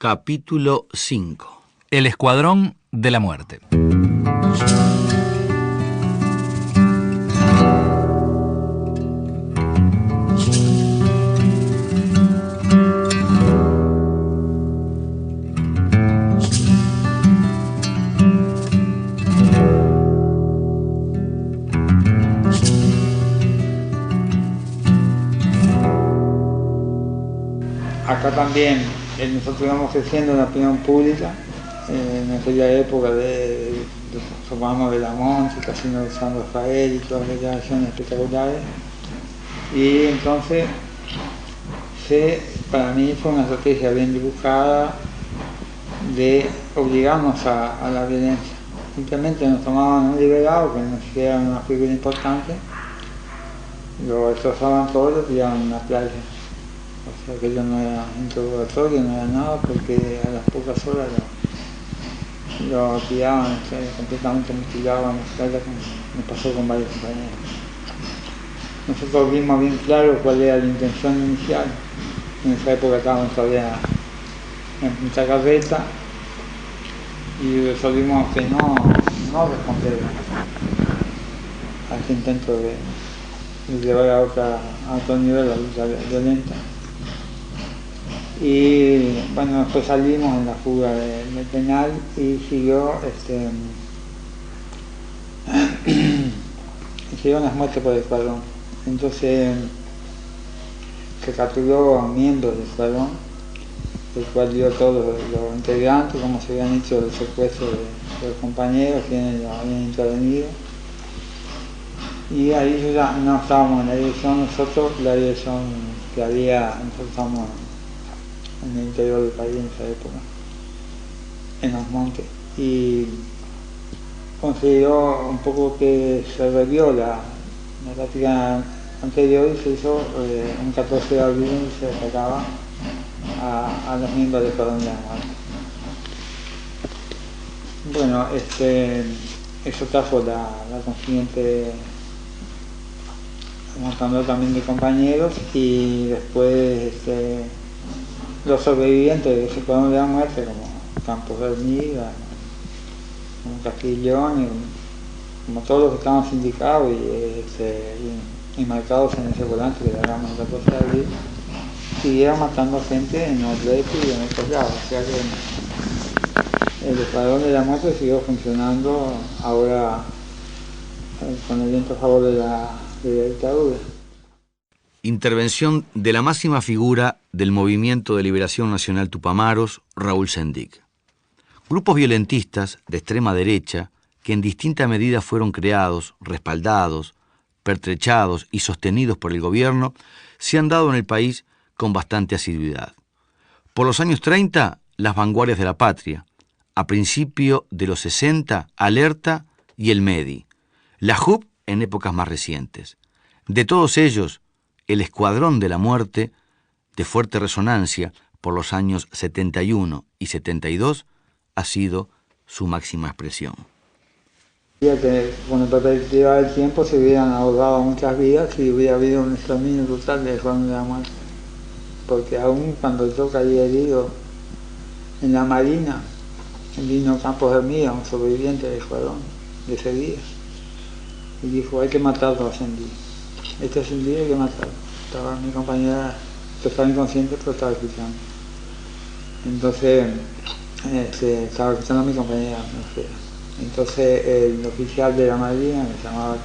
Capítulo 5. El Escuadrón de la Muerte. Acá también nosotros íbamos creciendo en la opinión pública, en aquella época formamos de la Monte, Casino de San Rafael y todas aquellas acciones espectaculares, y entonces para mí fue una estrategia bien dibujada de obligarnos a la violencia. Simplemente nos tomaban un liberado que no siquiera era una figura importante, lo destrozaban todo y lo tiraban en la playa. O sea, que yo no era interrogatorio, no era nada, porque a las pocas horas lo tiraban, completamente mutilado en la playa, como me pasó con varios compañeros. Nosotros vimos bien claro cuál era la intención inicial. En esa época estábamos todavía en Punta Carreta y resolvimos que no responder a este intento de llevar a otro nivel la lucha violenta. Y bueno, después salimos en la fuga del penal y siguió siguieron las muertes por el escuadrón. Entonces se capturó a miembros del escuadrón, el cual dio todos los integrantes, como se habían hecho los secuestros de los compañeros, quienes habían intervenido. Y ahí ya no estábamos en la dirección, la dirección que había, nosotros estábamos en el interior del país en esa época, en los montes, y consideró un poco que se revió la táctica anterior y se hizo un 14 de abril y se atacaba a los miembros del Escuadrón de la Muerte. Bueno, eso trajo la consiguiente mostrando también de compañeros, y después los sobrevivientes de ese Escuadrón de la Muerte, como Campos de Hormiga, como Castillón, como todos los que estaban sindicados y marcados en ese volante que le hagamos la cosa de abril, siguieron matando gente en Norberto y en otros lados. O sea que el Escuadrón de la Muerte siguió funcionando ahora con el viento a favor de la dictadura. Intervención de la máxima figura del Movimiento de Liberación Nacional Tupamaros, Raúl Sendic. Grupos violentistas de extrema derecha que en distinta medida fueron creados, respaldados, pertrechados y sostenidos por el gobierno se han dado en el país con bastante asiduidad. Por los años 30, las vanguardias de la patria. A principio de los 60, Alerta y el MEDI. La JUP en épocas más recientes. De todos ellos, el Escuadrón de la Muerte, de fuerte resonancia por los años 71 y 72, ha sido su máxima expresión. Que con la perspectiva del tiempo se hubieran ahorrado muchas vidas si hubiera habido un exterminio total del Escuadrón de la Muerte. Porque aún cuando yo caí herido en la Marina, vino Campos de Hormiga, un sobreviviente del Escuadrón de ese día, y dijo: hay que matarlo a Sendic. Este Sendic hay que matarlo. Estaba mi compañera, yo estaba inconsciente, pero estaba escuchando. Entonces, estaba escuchando a mi compañera. Entonces, el oficial de la Marina, que se llamaba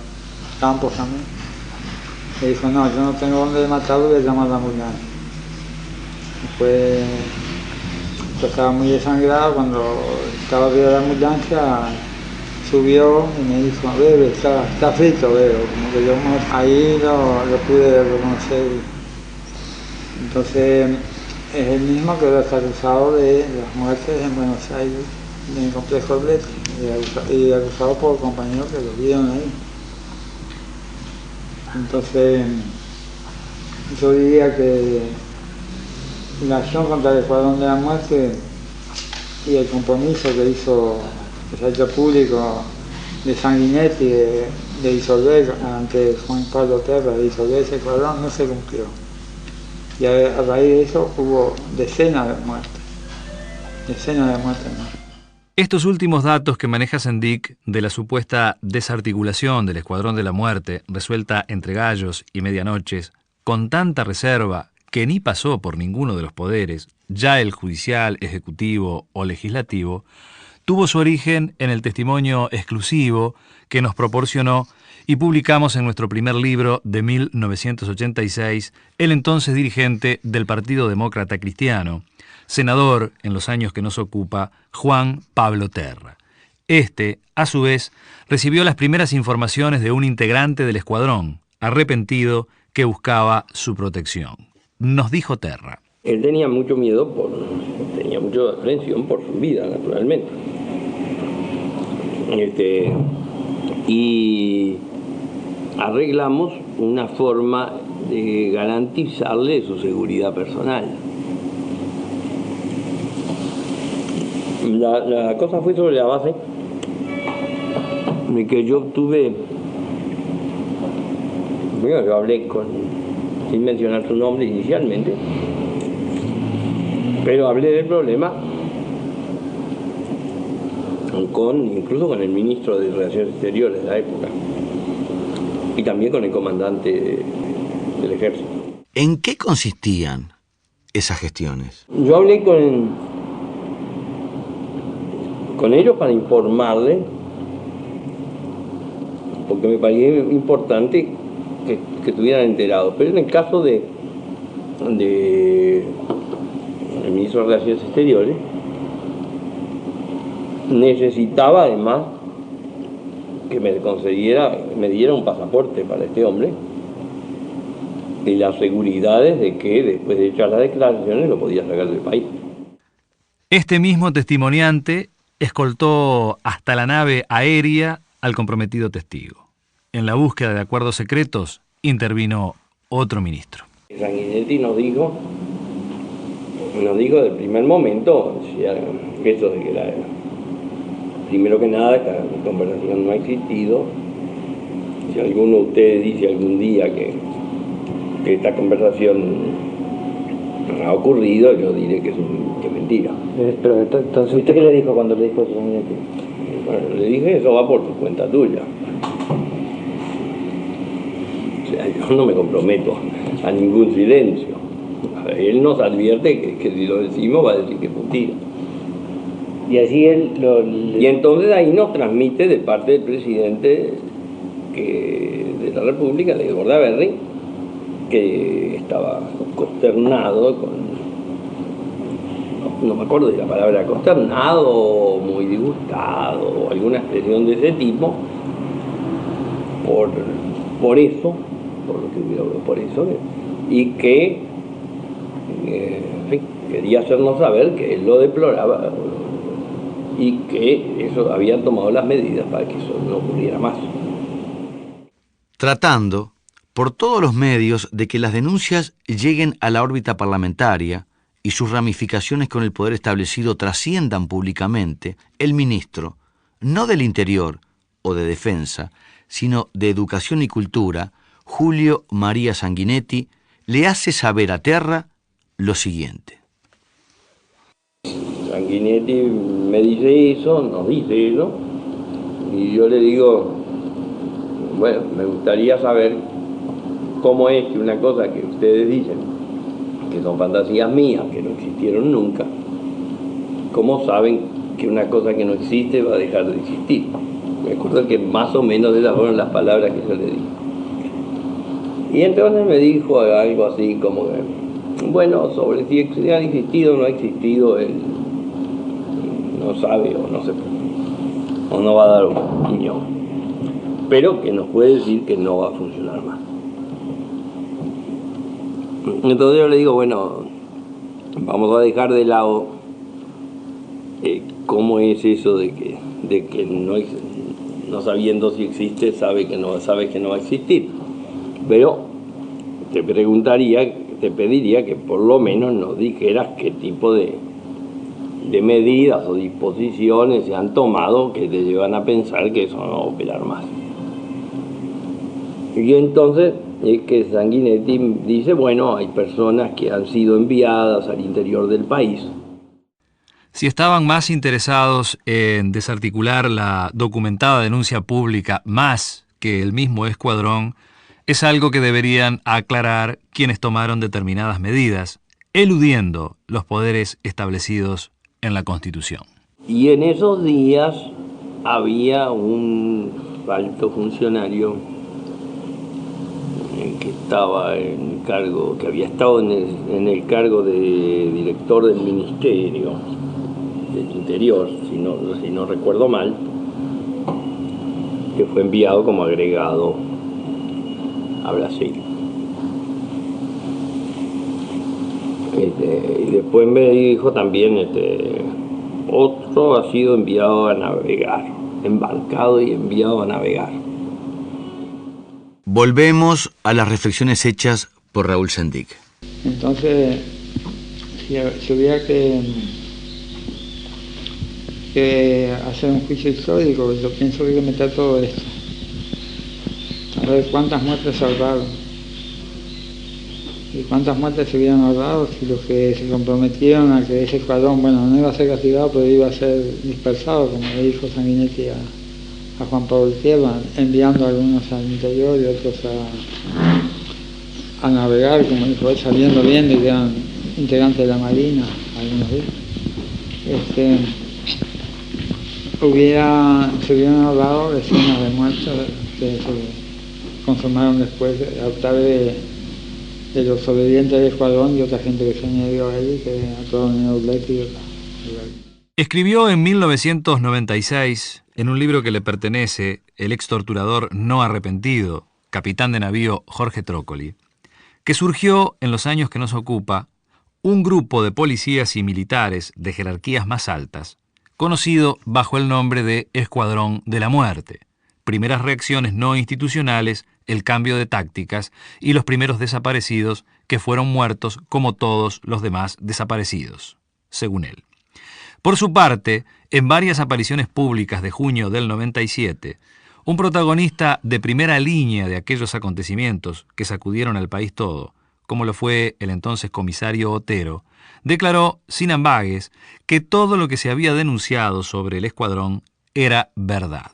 Campos también, le dijo: no, yo no tengo dónde matarlo, voy a llamar a la ambulancia. Después, yo estaba muy desangrado. Cuando estaba arriba de la ambulancia, subió y me dijo: bebe, está frito, bebe. Como que yo ahí lo pude reconocer. Entonces, es el mismo que ahora está acusado de las muertes en Buenos Aires, en el complejo Bled, y acusado por compañeros que lo vieron ahí. Entonces, yo diría que la acción contra el Escuadrón de la Muerte y el compromiso que se ha hecho público de Sanguinetti de disolver ante Juan Pablo Terra, de disolver ese escuadrón, no se cumplió. Y a raíz de eso hubo decenas de muertes. escena de muerte no. Estos últimos datos que maneja Sendik de la supuesta desarticulación del Escuadrón de la Muerte, resuelta entre gallos y medianoches, con tanta reserva que ni pasó por ninguno de los poderes, ya el judicial, ejecutivo o legislativo, tuvo su origen en el testimonio exclusivo que nos proporcionó y publicamos en nuestro primer libro de 1986 el entonces dirigente del Partido Demócrata Cristiano, senador en los años que nos ocupa, Juan Pablo Terra. Este, a su vez, recibió las primeras informaciones de un integrante del escuadrón, arrepentido, que buscaba su protección. Nos dijo Terra. Él tenía mucho miedo, tenía mucha aprensión por su vida, naturalmente. Y arreglamos una forma de garantizarle su seguridad personal. La cosa fue sobre la base de que yo obtuve, bueno, yo hablé sin mencionar su nombre inicialmente, pero hablé del problema incluso con el ministro de Relaciones Exteriores de la época y también con el comandante del ejército. ¿En qué consistían esas gestiones? Yo hablé con ellos para informarles, porque me parecía importante que estuvieran enterados. Pero en el caso del ministro de Relaciones Exteriores, necesitaba además que me diera un pasaporte para este hombre y las seguridades de que después de echar las declaraciones lo podía sacar del país. Este mismo testimoniante escoltó hasta la nave aérea al comprometido testigo. En la búsqueda de acuerdos secretos intervino otro ministro. Sanguinetti nos dijo del primer momento, eso de que primero que nada esta conversación no ha existido. Si alguno de ustedes dice algún día que esta conversación ha ocurrido, yo diré que es mentira. Pero entonces, ¿usted qué le dijo cuando le dijo eso? Bueno, le dije, eso va por tu cuenta tuya. O sea, yo no me comprometo a ningún silencio. Él nos advierte que si lo decimos va a decir que es mentira. Y así él Y entonces ahí nos transmite de parte del presidente de la República, de Bordaberry, que estaba consternado no me acuerdo de la palabra, consternado, muy disgustado, o alguna expresión de ese tipo, por eso, y que en fin, quería hacernos saber que él lo deploraba y que eso habían tomado las medidas para que eso no ocurriera más. Tratando, por todos los medios, de que las denuncias lleguen a la órbita parlamentaria y sus ramificaciones con el poder establecido trasciendan públicamente, el ministro, no del Interior o de Defensa, sino de Educación y Cultura, Julio María Sanguinetti, le hace saber a Terra lo siguiente. Sanguinetti me dice eso, nos dice eso, y yo le digo, bueno, me gustaría saber cómo es que una cosa que ustedes dicen, que son fantasías mías, que no existieron nunca, ¿cómo saben que una cosa que no existe va a dejar de existir? Me acuerdo que más o menos esas fueron las palabras que yo le di. Y entonces me dijo algo así como que, bueno, sobre si ha existido o no ha existido, él no sabe o no va a dar opinión, pero que nos puede decir que no va a funcionar más. Entonces yo le digo, bueno, vamos a dejar de lado cómo es eso de que no sabiendo si existe, sabes que no va a existir. Pero te pediría que por lo menos nos dijeras qué tipo de medidas o disposiciones se han tomado que te llevan a pensar que eso no va a operar más. Y entonces es que Sanguinetti dice, bueno, hay personas que han sido enviadas al interior del país. Si estaban más interesados en desarticular la documentada denuncia pública más que el mismo escuadrón, es algo que deberían aclarar quienes tomaron determinadas medidas, eludiendo los poderes establecidos en la Constitución. Y en esos días había un alto funcionario que estaba en cargo, que había estado en el cargo de director del Ministerio del Interior, si no recuerdo mal, que fue enviado como agregado a Brasil. Y después me dijo también, otro ha sido enviado a navegar, embarcado y enviado a navegar. Volvemos a las reflexiones hechas por Raúl Sendic. Entonces, si hubiera que hacer un juicio histórico, yo pienso que hay que meter todo esto. A ver cuántas muertes se ahorraron. Y cuántas muertes se hubieran ahorrado si los que se comprometieron a que ese escuadrón, bueno, no iba a ser castigado, pero iba a ser dispersado, como le dijo Sanguinetti a Juan Pablo Tierra, enviando a algunos al interior y otros a navegar, como dijo él, saliendo bien, y que eran integrantes de la Marina, algunos de ellos. Se hubieran ahorrado decenas de muertes que se consumaron después a través de los sobrevivientes del escuadrón y otra gente que se añadió a él, que a todo el Urletti y otra. Escribió en 1996, en un libro que le pertenece, el ex torturador no arrepentido, capitán de navío Jorge Trócoli, que surgió en los años que nos ocupa un grupo de policías y militares de jerarquías más altas, conocido bajo el nombre de Escuadrón de la Muerte, primeras reacciones no institucionales, el cambio de tácticas y los primeros desaparecidos que fueron muertos como todos los demás desaparecidos, según él. Por su parte, en varias apariciones públicas de junio del 97, un protagonista de primera línea de aquellos acontecimientos que sacudieron al país todo, como lo fue el entonces comisario Otero, declaró sin ambages que todo lo que se había denunciado sobre el escuadrón era verdad.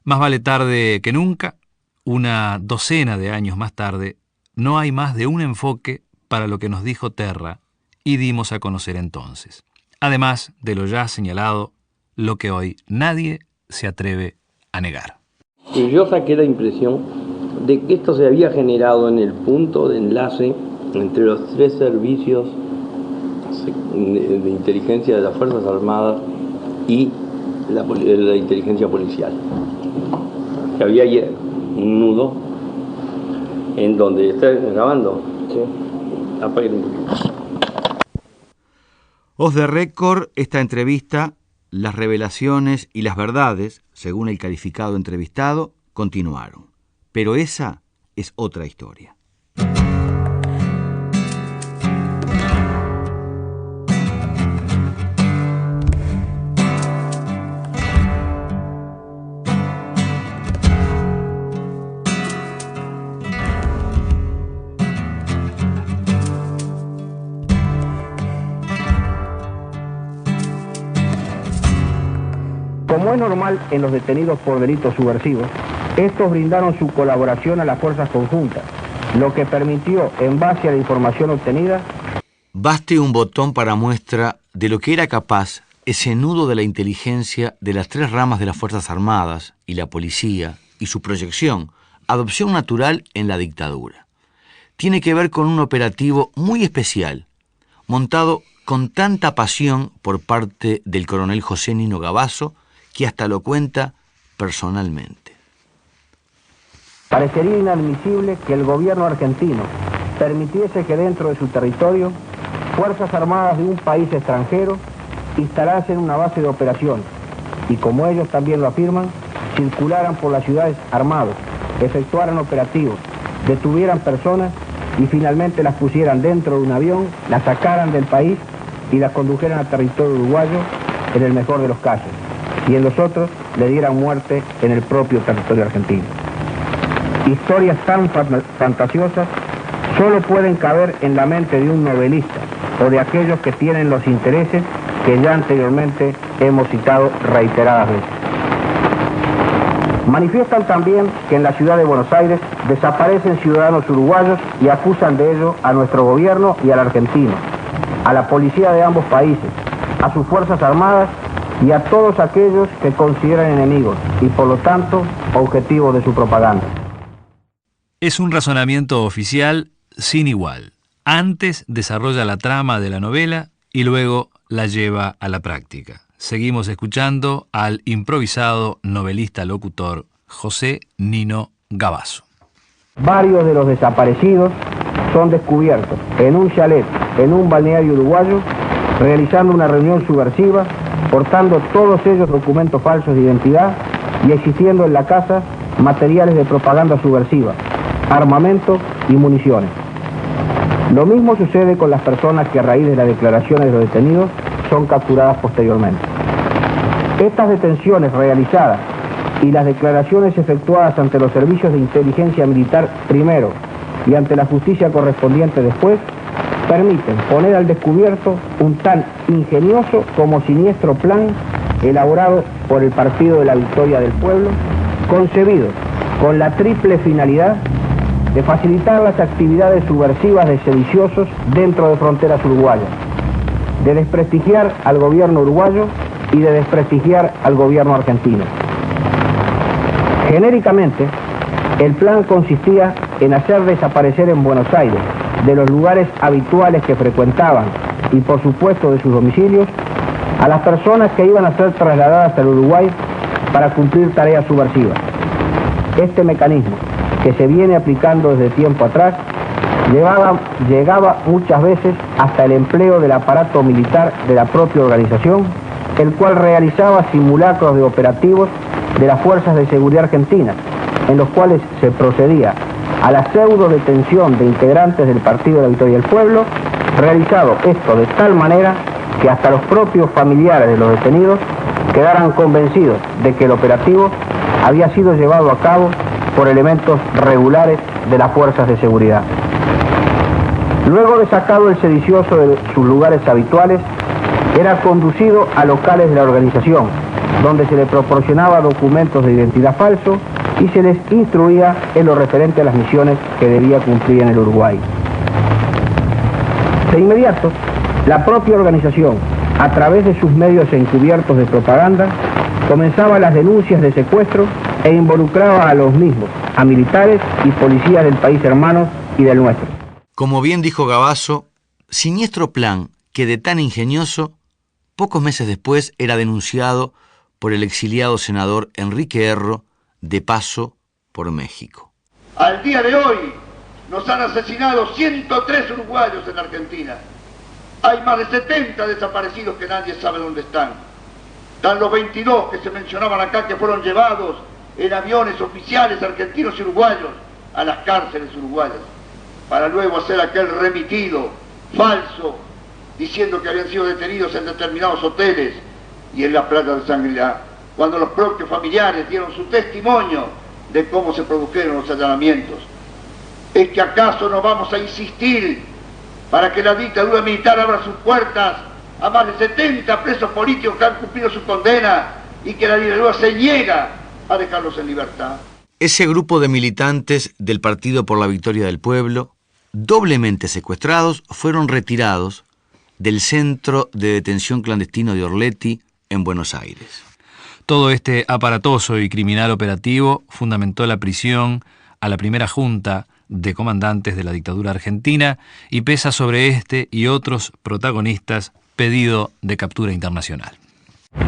Más vale tarde que nunca, una docena de años más tarde, no hay más de un enfoque para lo que nos dijo Terra y dimos a conocer entonces. Además de lo ya señalado, lo que hoy nadie se atreve a negar. Y yo saqué la impresión de que esto se había generado en el punto de enlace entre los tres servicios de inteligencia de las Fuerzas Armadas y la inteligencia policial. Que había un nudo en donde está grabando. Sí. Apaguen un poquito. Off the record, esta entrevista, las revelaciones y las verdades, según el calificado entrevistado, continuaron. Pero esa es otra historia. Como es normal en los detenidos por delitos subversivos, estos brindaron su colaboración a las fuerzas conjuntas, lo que permitió, en base a la información obtenida, baste un botón para muestra de lo que era capaz ese nudo de la inteligencia de las tres ramas de las Fuerzas Armadas y la policía y su proyección, adopción natural en la dictadura. Tiene que ver con un operativo muy especial, montado con tanta pasión por parte del coronel José Nino Gavazo, que hasta lo cuenta personalmente. Parecería inadmisible que el gobierno argentino permitiese que dentro de su territorio Fuerzas Armadas de un país extranjero instalasen una base de operaciones y, como ellos también lo afirman, circularan por las ciudades armados, efectuaran operativos, detuvieran personas y finalmente las pusieran dentro de un avión, las sacaran del país y las condujeran al territorio uruguayo en el mejor de los casos, y en los otros le dieran muerte en el propio territorio argentino. Historias tan fantasiosas solo pueden caber en la mente de un novelista o de aquellos que tienen los intereses que ya anteriormente hemos citado reiteradas veces. Manifiestan también que en la ciudad de Buenos Aires desaparecen ciudadanos uruguayos y acusan de ello a nuestro gobierno y al argentino, a la policía de ambos países, a sus fuerzas armadas y a todos aquellos que consideran enemigos y por lo tanto objetivos de su propaganda. Es un razonamiento oficial sin igual. Antes desarrolla la trama de la novela y luego la lleva a la práctica. Seguimos escuchando al improvisado novelista locutor José Nino Gavazo. Varios de los desaparecidos son descubiertos en un chalet, en un balneario uruguayo, realizando una reunión subversiva, portando todos ellos documentos falsos de identidad y existiendo en la casa materiales de propaganda subversiva, armamento y municiones. Lo mismo sucede con las personas que a raíz de las declaraciones de los detenidos son capturadas posteriormente. Estas detenciones realizadas y las declaraciones efectuadas ante los servicios de inteligencia militar primero y ante la justicia correspondiente después, permiten poner al descubierto un tan ingenioso como siniestro plan elaborado por el Partido de la Victoria del Pueblo, concebido con la triple finalidad de facilitar las actividades subversivas de sediciosos dentro de fronteras uruguayas, de desprestigiar al gobierno uruguayo y de desprestigiar al gobierno argentino. Genéricamente, el plan consistía en hacer desaparecer en Buenos Aires, de los lugares habituales que frecuentaban y por supuesto de sus domicilios, a las personas que iban a ser trasladadas al Uruguay para cumplir tareas subversivas. Este mecanismo, que se viene aplicando desde tiempo atrás, llegaba muchas veces hasta el empleo del aparato militar de la propia organización, el cual realizaba simulacros de operativos de las fuerzas de seguridad argentinas, en los cuales se procedía a la pseudo detención de integrantes del Partido de la Victoria del Pueblo, realizado esto de tal manera que hasta los propios familiares de los detenidos quedaran convencidos de que el operativo había sido llevado a cabo por elementos regulares de las fuerzas de seguridad. Luego de sacado el sedicioso de sus lugares habituales, era conducido a locales de la organización, donde se le proporcionaba documentos de identidad falsos y se les instruía en lo referente a las misiones que debía cumplir en el Uruguay. De inmediato, la propia organización, a través de sus medios encubiertos de propaganda, comenzaba las denuncias de secuestro e involucraba a los mismos, a militares y policías del país hermano y del nuestro. Como bien dijo Gavazo, siniestro plan que de tan ingenioso, pocos meses después era denunciado por el exiliado senador Enrique Erro, de paso por México. Al día de hoy nos han asesinado 103 uruguayos en Argentina. Hay más de 70 desaparecidos que nadie sabe dónde están. Están los 22 que se mencionaban acá que fueron llevados en aviones oficiales argentinos y uruguayos a las cárceles uruguayas, para luego hacer aquel remitido falso, diciendo que habían sido detenidos en determinados hoteles y en la playa de Shangri-La, cuando los propios familiares dieron su testimonio de cómo se produjeron los allanamientos. ¿Es que acaso no vamos a insistir para que la dictadura militar abra sus puertas a más de 70 presos políticos que han cumplido su condena y que la dictadura se niega a dejarlos en libertad? Ese grupo de militantes del Partido por la Victoria del Pueblo, doblemente secuestrados, fueron retirados del centro de detención clandestino de Orletti en Buenos Aires. Todo este aparatoso y criminal operativo fundamentó la prisión a la primera junta de comandantes de la dictadura argentina y pesa sobre este y otros protagonistas pedido de captura internacional.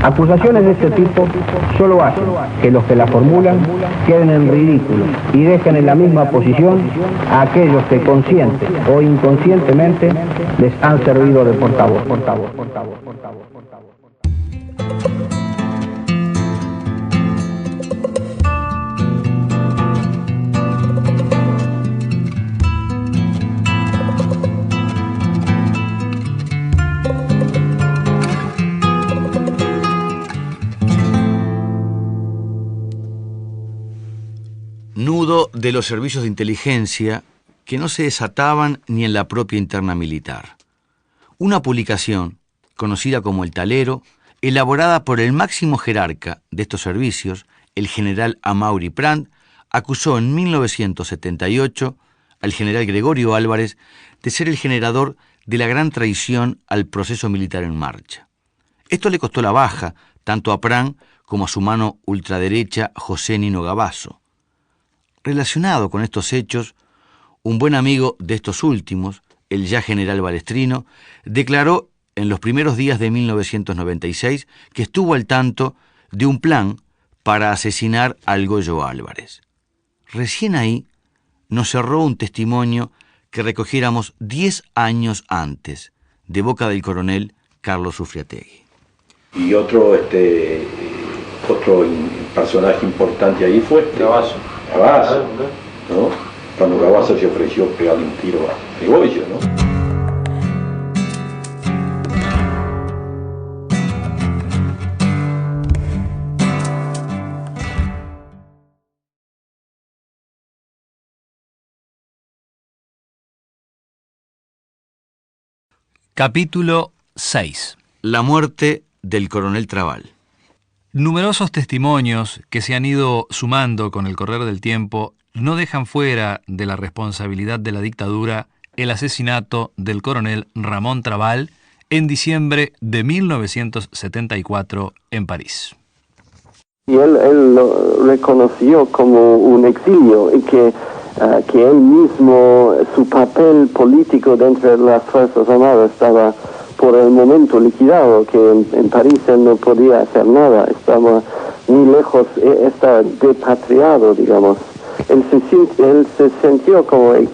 Acusaciones de este tipo solo hacen que los que la formulan queden en ridículo y dejen en la misma posición a aquellos que consciente o inconscientemente les han servido de portavoz. Nudo de los servicios de inteligencia que no se desataban ni en la propia interna militar. Una publicación conocida como el talero, elaborada por el máximo jerarca de estos servicios, el general Amaury Prat, acusó en 1978 al general Gregorio Álvarez de ser el generador de la gran traición al proceso militar en marcha. Esto le costó la baja tanto a Prat como a su mano ultraderecha José Nino Gavazo. Relacionado con estos hechos, un buen amigo de estos últimos, el ya general Balestrino, declaró en los primeros días de 1996 que estuvo al tanto de un plan para asesinar al Goyo Álvarez. Recién ahí nos cerró un testimonio que recogiéramos 10 años antes, de boca del coronel Carlos Ufriategui. Y otro personaje importante ahí fue Gavazo. Gavazo, ¿no? Cuando Gavazo se ofreció pegarle un tiro a Gregorio, ¿no? Capítulo 6. La muerte del coronel Trabal. Numerosos testimonios que se han ido sumando con el correr del tiempo no dejan fuera de la responsabilidad de la dictadura el asesinato del coronel Ramón Trabal en diciembre de 1974 en París. Y él lo reconoció como un exilio y que él mismo, su papel político dentro de las Fuerzas Armadas estaba por el momento liquidado, que en París él no podía hacer nada, estaba muy lejos, estaba depatriado, digamos. Él se sintió como en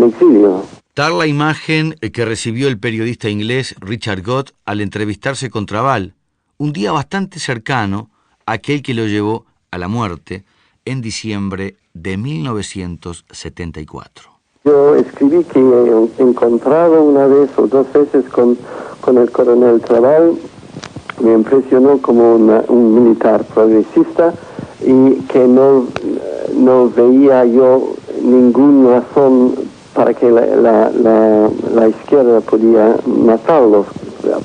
exilio. Tal la imagen que recibió el periodista inglés Richard Gott al entrevistarse con Trabal, un día bastante cercano a aquel que lo llevó a la muerte en diciembre de 1974. Yo escribí que he encontrado una vez o dos veces con el coronel Trabal. Me impresionó como un militar progresista y que no veía yo ninguna razón para que la izquierda podía matarlo.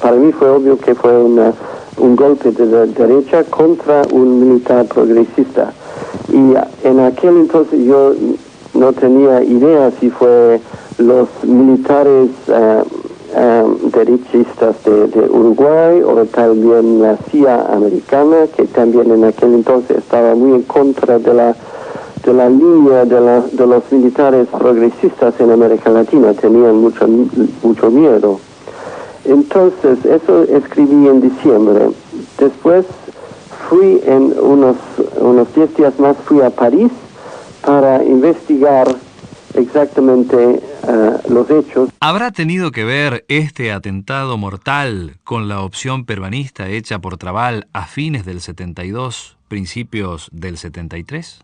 Para mí fue obvio que fue un golpe de la derecha contra un militar progresista. Y en aquel entonces yo no tenía idea si fue los militares derechistas de Uruguay o también la CIA americana, que también en aquel entonces estaba muy en contra de la línea de los militares progresistas en América Latina, tenían mucho miedo. Entonces, eso escribí en diciembre. Después fui en unos 10 días más, fui a París para investigar exactamente los hechos. ¿Habrá tenido que ver este atentado mortal con la opción peruanista hecha por Trabal a fines del 72, principios del 73?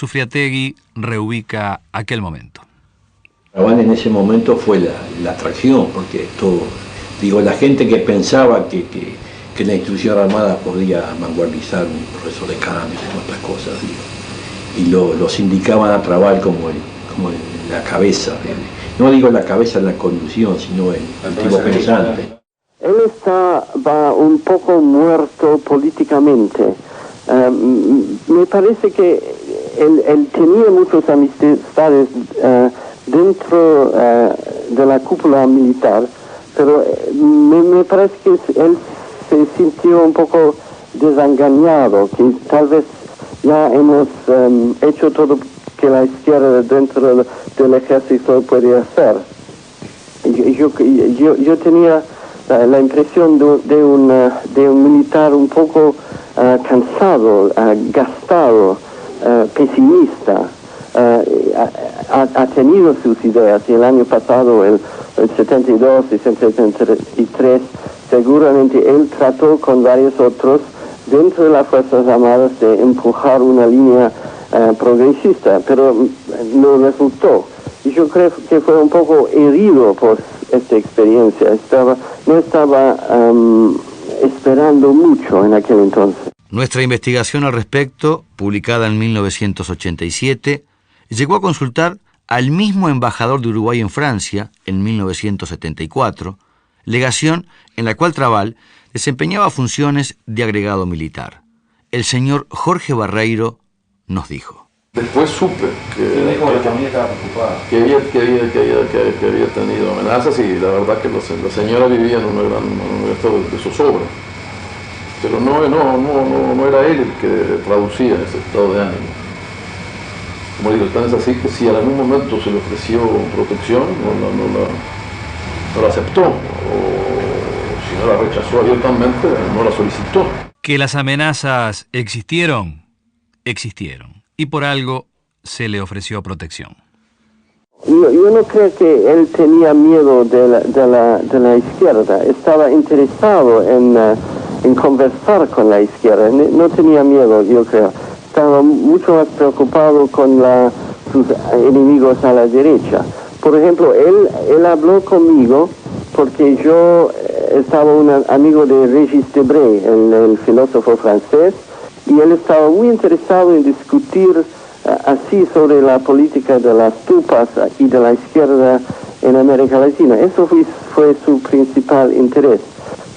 Ufriategui reubica aquel momento. Trabal en ese momento fue la atracción, porque la gente que pensaba que la institución armada podía vanguardizar un proceso de cambios y otras cosas, y los indicaban a Trabal como la cabeza, no digo la cabeza de la conducción, sino el tipo pensante. Él estaba un poco muerto políticamente. Me parece que él tenía muchas amistades dentro de la cúpula militar, pero me parece que él se sintió un poco desengañado, que tal vez ya hemos hecho todo que la izquierda dentro del ejército puede hacer. Yo tenía la impresión de un militar un poco cansado, gastado, pesimista. Ha tenido sus ideas, y el año pasado, el 72 y 73, seguramente él trató con varios otros dentro de las Fuerzas Armadas de empujar una línea progresista, pero no resultó. Y yo creo que fue un poco herido por esta experiencia. No estaba esperando mucho en aquel entonces. Nuestra investigación al respecto, publicada en 1987, llegó a consultar al mismo embajador de Uruguay en Francia, en 1974, legación en la cual Trabal desempeñaba funciones de agregado militar. El señor Jorge Barreiro nos dijo. Después supe que la familia estaba preocupada. Que había tenido amenazas, y la verdad que la señora vivía en un estado de zozobra. Pero no era él el que traducía ese estado de ánimo. Como digo, tan es así que si en algún momento se le ofreció protección, no la aceptó, o si no la rechazó abiertamente, no la solicitó. Que las amenazas existieron, y por algo se le ofreció protección. Yo no creo que él tenía miedo de la izquierda, estaba interesado en conversar con la izquierda, no tenía miedo, yo creo. Estaba mucho más preocupado con sus enemigos a la derecha. Por ejemplo, él habló conmigo porque yo estaba un amigo de Régis Debray, el filósofo francés, y él estaba muy interesado en discutir así sobre la política de las tupas y de la izquierda en América Latina. Eso fue su principal interés.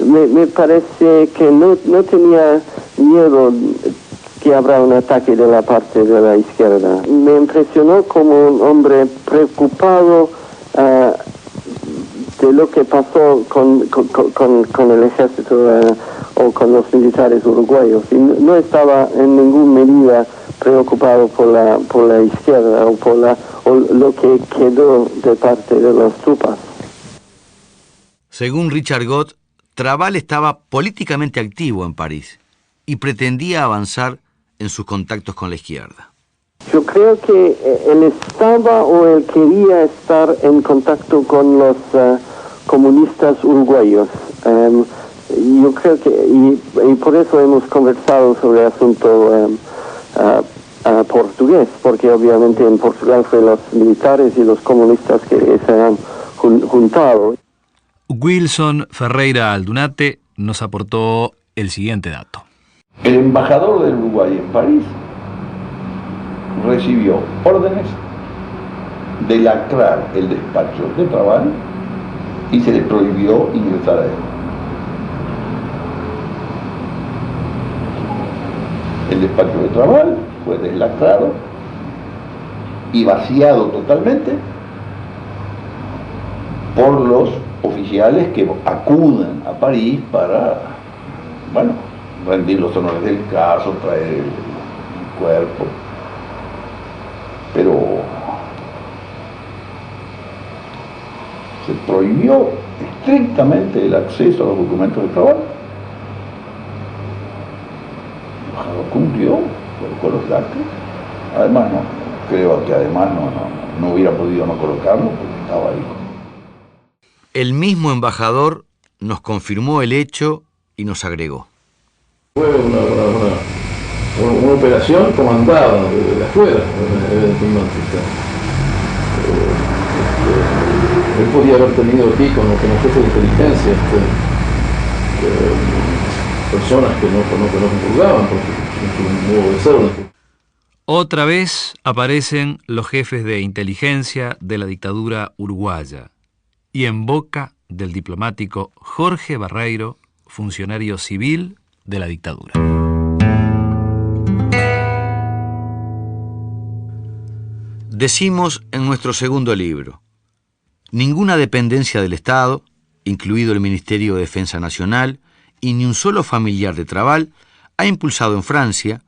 Me parece que no tenía miedo que habrá un ataque de la parte de la izquierda. Me impresionó como un hombre preocupado de lo que pasó con el ejército o con los militares uruguayos. Y no estaba en ninguna medida preocupado por la izquierda o lo que quedó de parte de las tropas. Según Richard Gott, Trabal estaba políticamente activo en París y pretendía avanzar en sus contactos con la izquierda. Yo creo que él estaba o él quería estar en contacto con los comunistas uruguayos. Yo creo que, y por eso hemos conversado sobre el asunto portugués, porque obviamente en Portugal fue los militares y los comunistas que se han juntado. Wilson Ferreira Aldunate nos aportó el siguiente dato. El embajador del Uruguay en París recibió órdenes de lacrar el despacho de Trabal y se le prohibió ingresar a él. El despacho de Trabal fue deslacrado y vaciado totalmente por los oficiales que acuden a París para, rendir los honores del caso, traer el cuerpo. Pero se prohibió estrictamente el acceso a los documentos de Trabal. El embajador cumplió, colocó los lacres. Además, creo que no hubiera podido no colocarlo porque estaba ahí. El mismo embajador nos confirmó el hecho y nos agregó. Fue una operación comandada de afuera, evidentemente. Él podía haber tenido aquí con los jefes de inteligencia personas que no juzgaban, porque es un modo de ser. Otra vez aparecen los jefes de inteligencia de la dictadura uruguaya y en boca del diplomático Jorge Barreiro, funcionario civil de la dictadura. Decimos en nuestro segundo libro, ninguna dependencia del Estado, incluido el Ministerio de Defensa Nacional, y ni un solo familiar de Trabal, ha impulsado en Francia,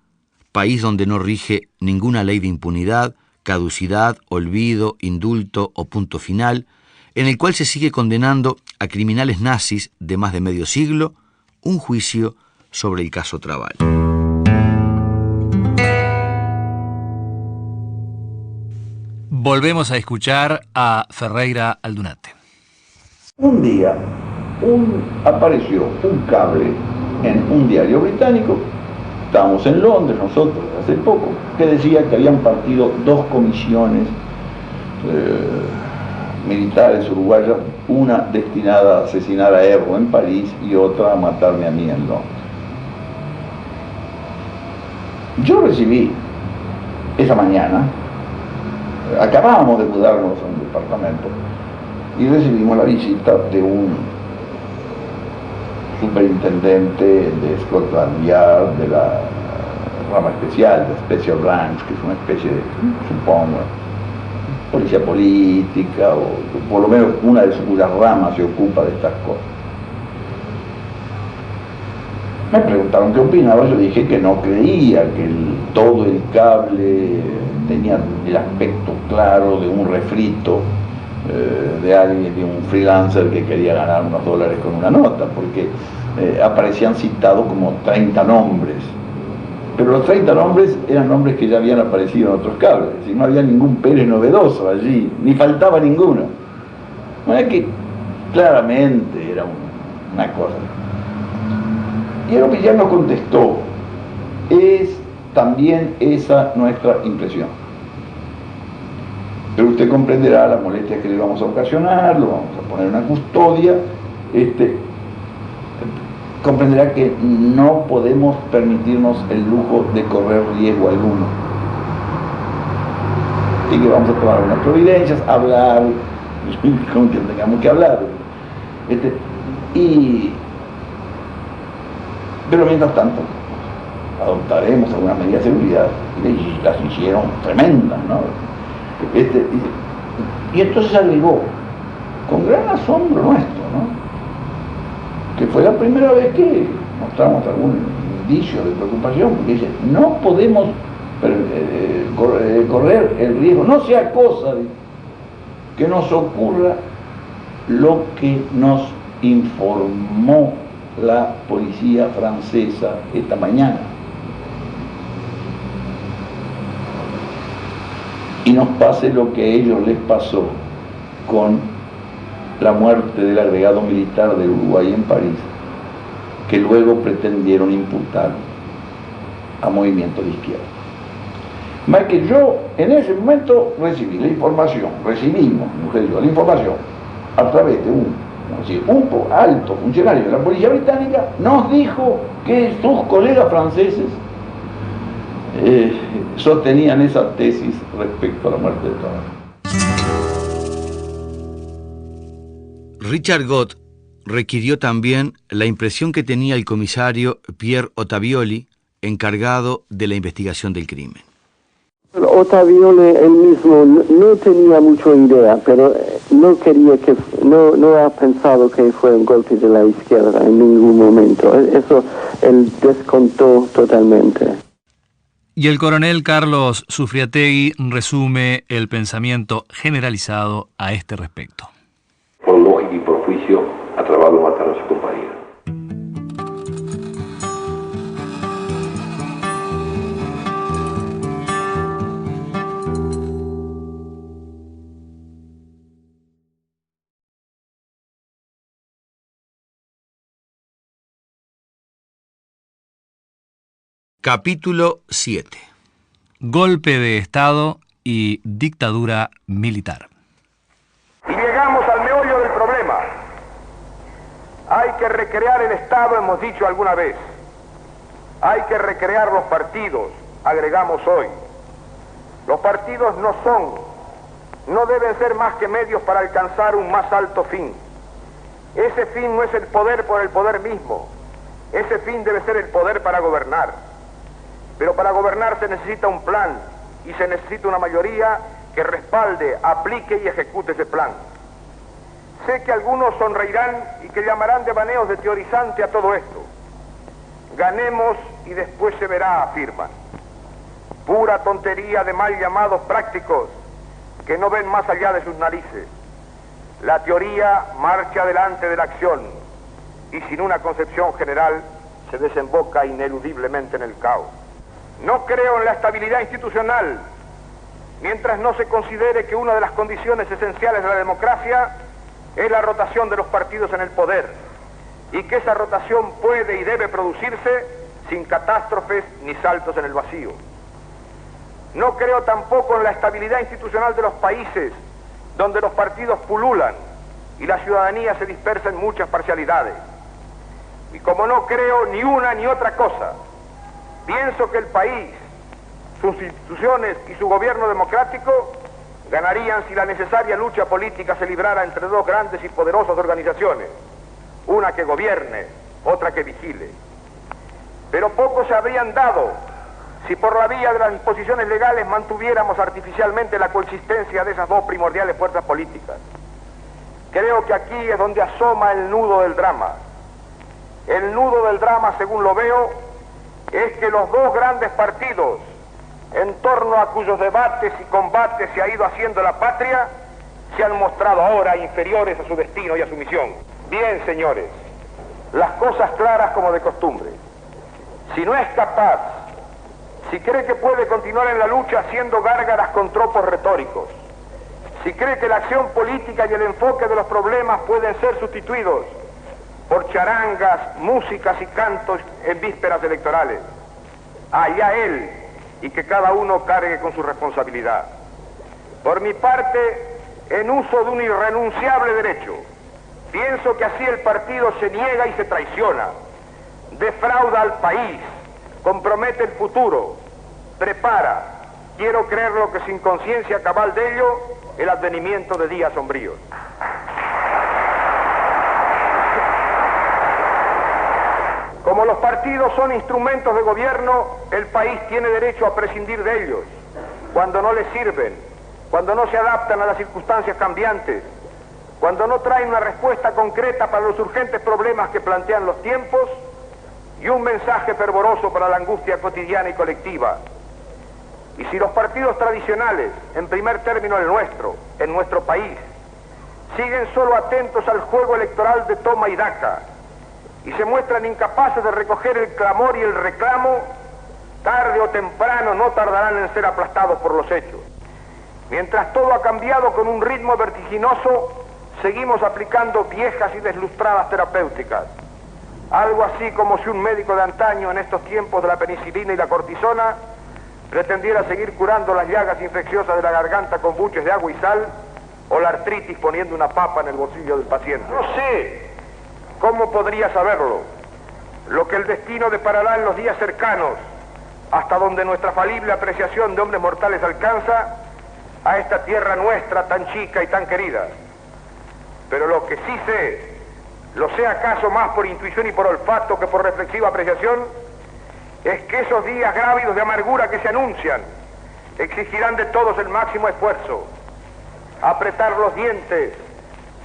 país donde no rige ninguna ley de impunidad, caducidad, olvido, indulto o punto final, en el cual se sigue condenando a criminales nazis de más de medio siglo, un juicio sobre el caso Trabal. Volvemos a escuchar a Ferreira Aldunate. Un día apareció un cable en un diario británico, estábamos en Londres nosotros hace poco, que decía que habían partido 2 comisiones militares uruguayas, una destinada a asesinar a Erro en París y otra a matarme a mí en Londres. Yo recibí esa mañana, acabábamos de mudarnos a un departamento y recibimos la visita de un superintendente de Scotland Yard, de la rama especial, de Special Branch, que es una especie de, supongo, policía política, o por lo menos una de cuyas ramas se ocupa de estas cosas. Me preguntaron qué opinaba, yo dije que no creía que todo el cable tenía el aspecto claro de un refrito de alguien, de un freelancer que quería ganar unos dólares con una nota, porque aparecían citados como 30 nombres, pero los 30 nombres eran nombres que ya habían aparecido en otros cables, y no había ningún Pérez novedoso allí, ni faltaba ninguno. Bueno, que claramente era una cosa. Y el oficial nos contestó: es también esa nuestra impresión. Pero usted comprenderá las molestias que le vamos a ocasionar, lo vamos a poner en una custodia, comprenderá que no podemos permitirnos el lujo de correr riesgo alguno. Y que vamos a tomar unas providencias, hablar con quien tengamos que hablar. Pero mientras tanto, adoptaremos algunas medidas de seguridad, y las hicieron tremendas, ¿no? Y entonces agregó, con gran asombro nuestro, ¿no?, que fue la primera vez que mostramos algún indicio de preocupación, porque dice: no podemos correr el riesgo, no sea cosa de que nos ocurra lo que nos informó la policía francesa esta mañana, y nos pase lo que a ellos les pasó con la muerte del agregado militar de Uruguay en París, que luego pretendieron imputar a movimientos de izquierda. Más que yo en ese momento recibí la información, recibimos, mujer y yo, la información a través de un alto funcionario de la policía británica, nos dijo que sus colegas franceses sostenían esa tesis respecto a la muerte de Thomas. Richard Gott requirió también la impresión que tenía el comisario Pierre Ottavioli, encargado de la investigación del crimen. Ottavioli él mismo no tenía mucha idea, pero no quería que, no ha pensado que fue un golpe de la izquierda en ningún momento. Eso él descontó totalmente. Y el coronel Carlos Zufriategui resume el pensamiento generalizado a este respecto. Por lógica y por juicio, acabado matar a su compañero. Capítulo 7. Golpe de Estado y dictadura militar. Y llegamos al meollo del problema. Hay que recrear el Estado, hemos dicho alguna vez. Hay que recrear los partidos, agregamos hoy. Los partidos no deben ser más que medios para alcanzar un más alto fin. Ese fin no es el poder por el poder mismo. Ese fin debe ser el poder para gobernar. Pero para gobernar se necesita un plan y se necesita una mayoría que respalde, aplique y ejecute ese plan. Sé que algunos sonreirán y que llamarán devaneos de teorizante a todo esto. Ganemos y después se verá, afirman. Pura tontería de mal llamados prácticos que no ven más allá de sus narices. La teoría marcha delante de la acción y sin una concepción general se desemboca ineludiblemente en el caos. No creo en la estabilidad institucional mientras no se considere que una de las condiciones esenciales de la democracia es la rotación de los partidos en el poder y que esa rotación puede y debe producirse sin catástrofes ni saltos en el vacío. No creo tampoco en la estabilidad institucional de los países donde los partidos pululan y la ciudadanía se dispersa en muchas parcialidades. Y como no creo ni una ni otra cosa, pienso que el país, sus instituciones y su gobierno democrático ganarían si la necesaria lucha política se librara entre dos grandes y poderosas organizaciones, una que gobierne otra que vigile. Pero poco se habrían dado si por la vía de las disposiciones legales mantuviéramos artificialmente la coexistencia de esas dos primordiales fuerzas políticas. Creo que aquí es donde asoma el nudo del drama. El nudo del drama, según lo veo, es que los dos grandes partidos, en torno a cuyos debates y combates se ha ido haciendo la patria, se han mostrado ahora inferiores a su destino y a su misión. Bien, señores, las cosas claras como de costumbre. Si no es capaz, si cree que puede continuar en la lucha haciendo gárgaras con tropos retóricos, si cree que la acción política y el enfoque de los problemas pueden ser sustituidos por charangas, músicas y cantos en vísperas electorales, allá él, y que cada uno cargue con su responsabilidad. Por mi parte, en uso de un irrenunciable derecho, pienso que así el partido se niega y se traiciona, defrauda al país, compromete el futuro, prepara, quiero creerlo que sin conciencia cabal de ello, el advenimiento de días sombríos. Como los partidos son instrumentos de gobierno, el país tiene derecho a prescindir de ellos cuando no les sirven, cuando no se adaptan a las circunstancias cambiantes, cuando no traen una respuesta concreta para los urgentes problemas que plantean los tiempos y un mensaje fervoroso para la angustia cotidiana y colectiva. Y si los partidos tradicionales, en primer término el nuestro, en nuestro país, siguen solo atentos al juego electoral de toma y daca, y se muestran incapaces de recoger el clamor y el reclamo, tarde o temprano no tardarán en ser aplastados por los hechos. Mientras todo ha cambiado con un ritmo vertiginoso, seguimos aplicando viejas y deslustradas terapéuticas. Algo así como si un médico de antaño en estos tiempos de la penicilina y la cortisona pretendiera seguir curando las llagas infecciosas de la garganta con buches de agua y sal, o la artritis poniendo una papa en el bolsillo del paciente. No sé cómo podría saberlo, lo que el destino deparará en los días cercanos, hasta donde nuestra falible apreciación de hombres mortales alcanza a esta tierra nuestra tan chica y tan querida. Pero lo que sí sé, lo sé acaso más por intuición y por olfato que por reflexiva apreciación, es que esos días grávidos de amargura que se anuncian exigirán de todos el máximo esfuerzo. Apretar los dientes,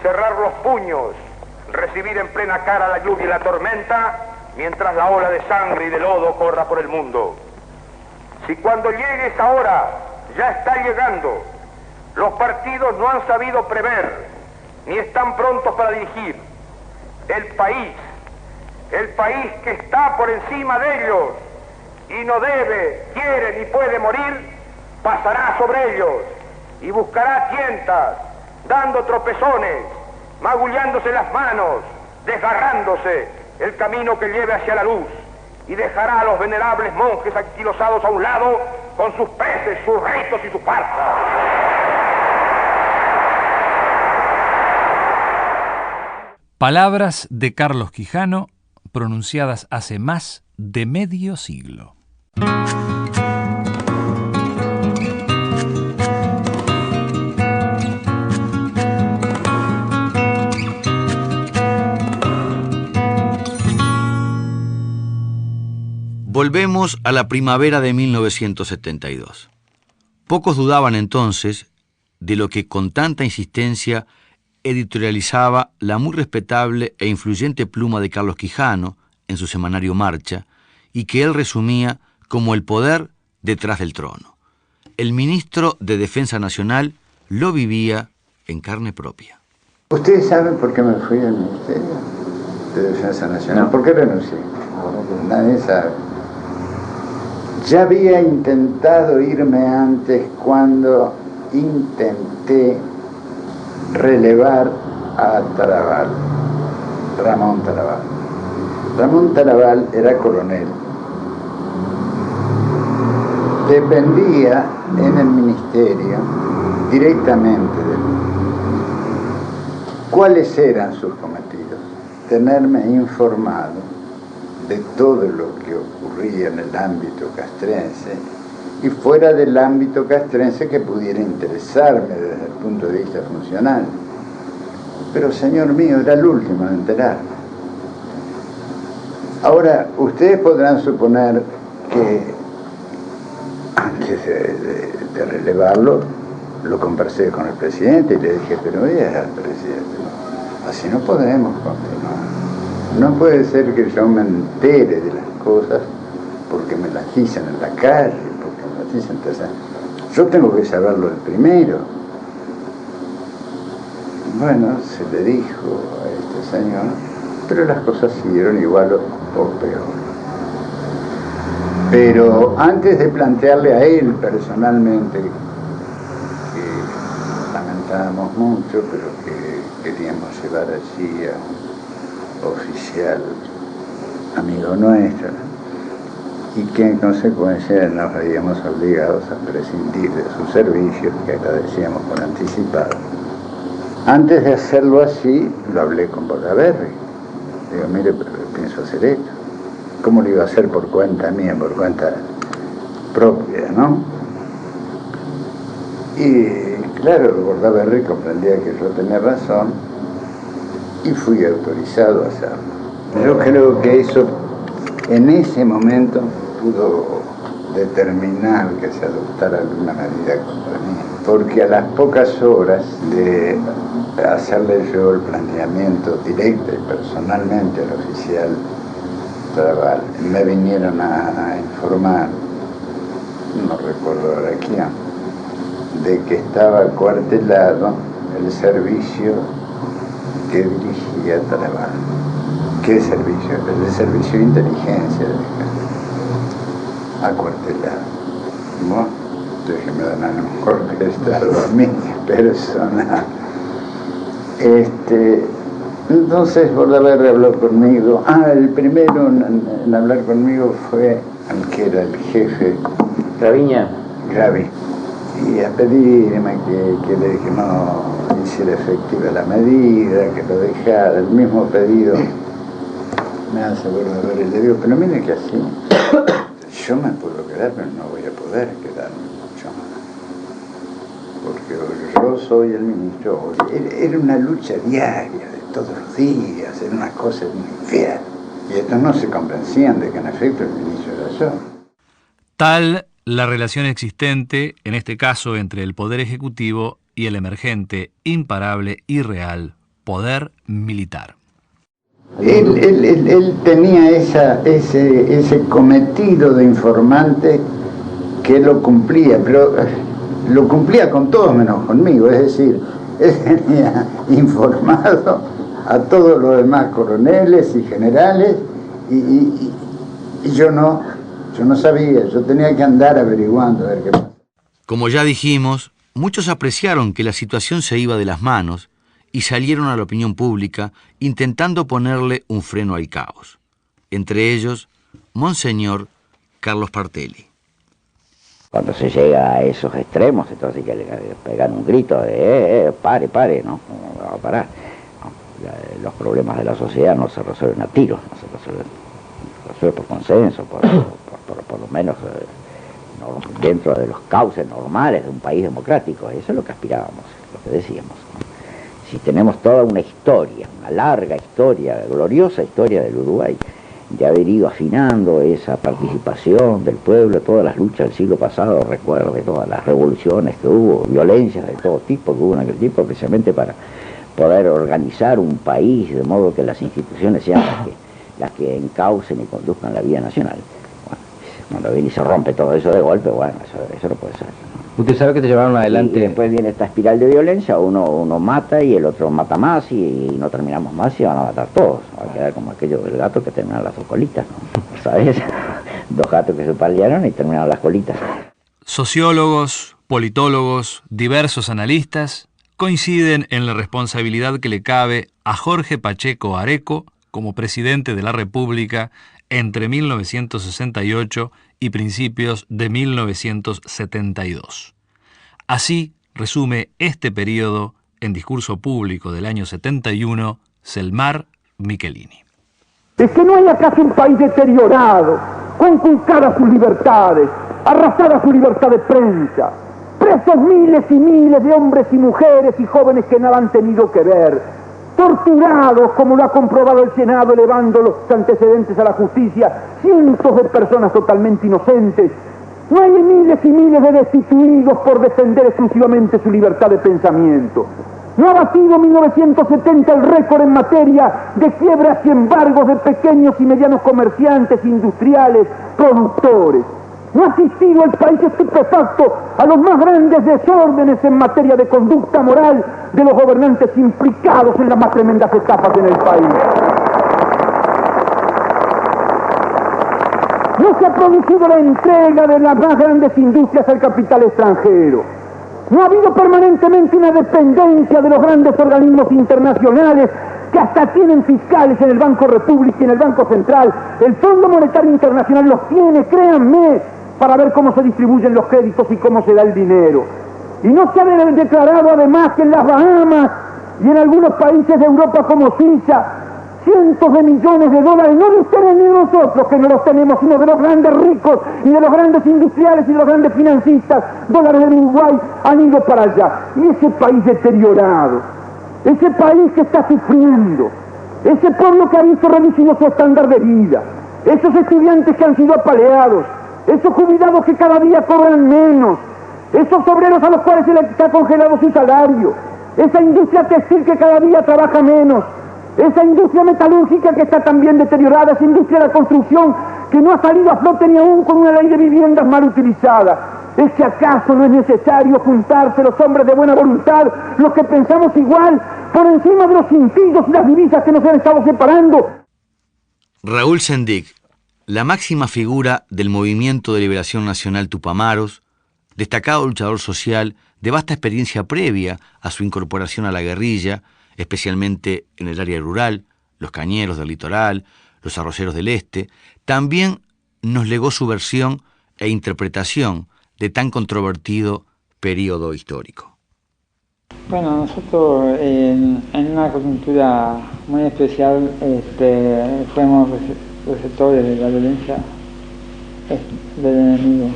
cerrar los puños, recibir en plena cara la lluvia y la tormenta, mientras la ola de sangre y de lodo corra por el mundo. Si cuando llegue esa hora ya está llegando, los partidos no han sabido prever, ni están prontos para dirigir, el país que está por encima de ellos, y no debe, quiere ni puede morir, pasará sobre ellos y buscará tientas, dando tropezones, magullándose las manos, desgarrándose el camino que lleve hacia la luz, y dejará a los venerables monjes anquilosados a un lado con sus peces, sus ritos y sus farsas. Palabras de Carlos Quijano pronunciadas hace más de medio siglo. Volvemos a la primavera de 1972. Pocos dudaban entonces de lo que con tanta insistencia editorializaba la muy respetable e influyente pluma de Carlos Quijano en su semanario Marcha, y que él resumía como el poder detrás del trono. El ministro de Defensa Nacional lo vivía en carne propia. ¿Ustedes saben por qué me fui del Ministerio de Defensa Nacional? ¿Por qué renuncié? Nadie sabe. Ya había intentado irme antes cuando intenté relevar a Tarabal, Ramón Tarabal. Ramón Tarabal era coronel. Dependía en el ministerio directamente de mí. ¿Cuáles eran sus cometidos? Tenerme informado de todo lo que ocurría en el ámbito castrense y fuera del ámbito castrense que pudiera interesarme desde el punto de vista funcional. Pero, señor mío, era el último en enterarme. Ahora, ustedes podrán suponer que antes de relevarlo, lo conversé con el presidente y le dije, pero vea, presidente, así no podemos continuar. No puede ser que yo me entere de las cosas porque me las dicen en la calle, porque me las dicen, entonces, yo tengo que saberlo el primero. Bueno, se le dijo a este señor, pero las cosas siguieron igual o peor. Pero antes de plantearle a él personalmente, que lamentábamos mucho, pero que queríamos llevar allí a un oficial amigo nuestro, y que en consecuencia nos veíamos obligados a prescindir de sus servicios, que agradecíamos por anticipado. Antes de hacerlo así, lo hablé con Bordaberry. Digo, mire, pero pienso hacer esto. ¿Cómo lo iba a hacer por cuenta mía, por cuenta propia, no? Y claro, Bordaberry comprendía que yo tenía razón y fui autorizado a hacerlo. Yo creo que eso en ese momento pudo determinar que se adoptara alguna medida contra mí, porque a las pocas horas de hacerle yo el planteamiento directo y personalmente al oficial Trabal, me vinieron a informar, no recuerdo ahora quién, de que estaba cuartelado el servicio que dirigía Trabal. ¿Qué servicio? El servicio de inteligencia del ejército. Acuartelado. Bueno, déjeme dar a lo mejor prestado a mí, personal. Entonces Bordaberry habló conmigo. El primero en hablar conmigo fue el que era el jefe. Graviña. Gravi. Y a pedirme que no hiciera efectiva la medida, que lo dejara, el mismo pedido. Me hace Bordaberry, le digo, pero mire que así, yo me puedo quedar, pero no voy a poder quedarme mucho más. Porque yo soy el ministro, era una lucha diaria, de todos los días, era una cosa de un infierno. Y estos no se convencían de que en efecto el ministro era yo. Tal la relación existente, en este caso, entre el Poder Ejecutivo y el emergente, imparable y real Poder Militar. Él tenía ese cometido de informante que lo cumplía, pero lo cumplía con todos menos conmigo, es decir, él tenía informado a todos los demás coroneles y generales y yo no sabía, yo tenía que andar averiguando a ver qué pasa. Como ya dijimos, muchos apreciaron que la situación se iba de las manos y salieron a la opinión pública intentando ponerle un freno al caos. Entre ellos, Monseñor Carlos Partelli. Cuando se llega a esos extremos, entonces hay que pegar un grito de pare, ¿no? No va a parar. No, los problemas de la sociedad no se resuelven a tiros, no se resuelven por consenso, por lo menos dentro de los cauces normales de un país democrático. Eso es lo que aspirábamos, lo que decíamos. Si tenemos toda una historia, una larga historia, gloriosa historia del Uruguay, de haber ido afinando esa participación del pueblo, todas las luchas del siglo pasado, recuerde todas las revoluciones que hubo, violencias de todo tipo que hubo en aquel tiempo, precisamente para poder organizar un país de modo que las instituciones sean las que encaucen y conduzcan la vida nacional. Bueno, cuando viene y se rompe todo eso de golpe, bueno, eso no puede ser. Usted sabe que te llevaron adelante. Y después viene esta espiral de violencia, uno mata y el otro mata más y no terminamos más y van a matar todos. Va a quedar como aquello del gato que terminan las dos colitas, ¿no? ¿Sabes? Dos gatos que se pelearon y terminaron las colitas. Sociólogos, politólogos, diversos analistas coinciden en la responsabilidad que le cabe a Jorge Pacheco Areco como presidente de la República entre 1968 y principios de 1972. Así resume este periodo en discurso público del año 71 Selmar Michelini. Es que no haya casi un país deteriorado, conculcadas sus libertades, arrasada su libertad de prensa, presos miles y miles de hombres y mujeres y jóvenes que nada han tenido que ver, torturados, como lo ha comprobado el Senado, elevando los antecedentes a la justicia, cientos de personas totalmente inocentes. No hay miles y miles de destituidos por defender exclusivamente su libertad de pensamiento. No ha batido 1970 el récord en materia de quiebras y embargos de pequeños y medianos comerciantes, industriales, productores. No ha asistido el país estupefacto a los más grandes desórdenes en materia de conducta moral de los gobernantes implicados en las más tremendas etapas en el país. No se ha producido la entrega de las más grandes industrias al capital extranjero. No ha habido permanentemente una dependencia de los grandes organismos internacionales que hasta tienen fiscales en el Banco República y en el Banco Central. El Fondo Monetario Internacional los tiene, créanme, para ver cómo se distribuyen los créditos y cómo se da el dinero. Y no se ha declarado además que en las Bahamas y en algunos países de Europa como Suiza, cientos de millones de dólares, no de ustedes ni de nosotros que no los tenemos, sino de los grandes ricos y de los grandes industriales y de los grandes financistas, dólares del Uruguay, han ido para allá. Y ese país deteriorado, ese país que está sufriendo, ese pueblo que ha visto reducido su estándar de vida, esos estudiantes que han sido apaleados, esos jubilados que cada día cobran menos, esos obreros a los cuales se les ha congelado su salario, esa industria textil que cada día trabaja menos, esa industria metalúrgica que está también deteriorada, esa industria de la construcción que no ha salido a flote ni aún con una ley de viviendas mal utilizada. ¿Es que acaso no es necesario juntarse los hombres de buena voluntad, los que pensamos igual, por encima de los cintillos y las divisas que nos han estado separando? Raúl Sendic, la máxima figura del Movimiento de Liberación Nacional Tupamaros, destacado luchador social de vasta experiencia previa a su incorporación a la guerrilla, especialmente en el área rural, los cañeros del litoral, los arroceros del este, también nos legó su versión e interpretación de tan controvertido periodo histórico. Bueno, nosotros en una coyuntura muy especial fuimos receptores de la violencia del enemigo.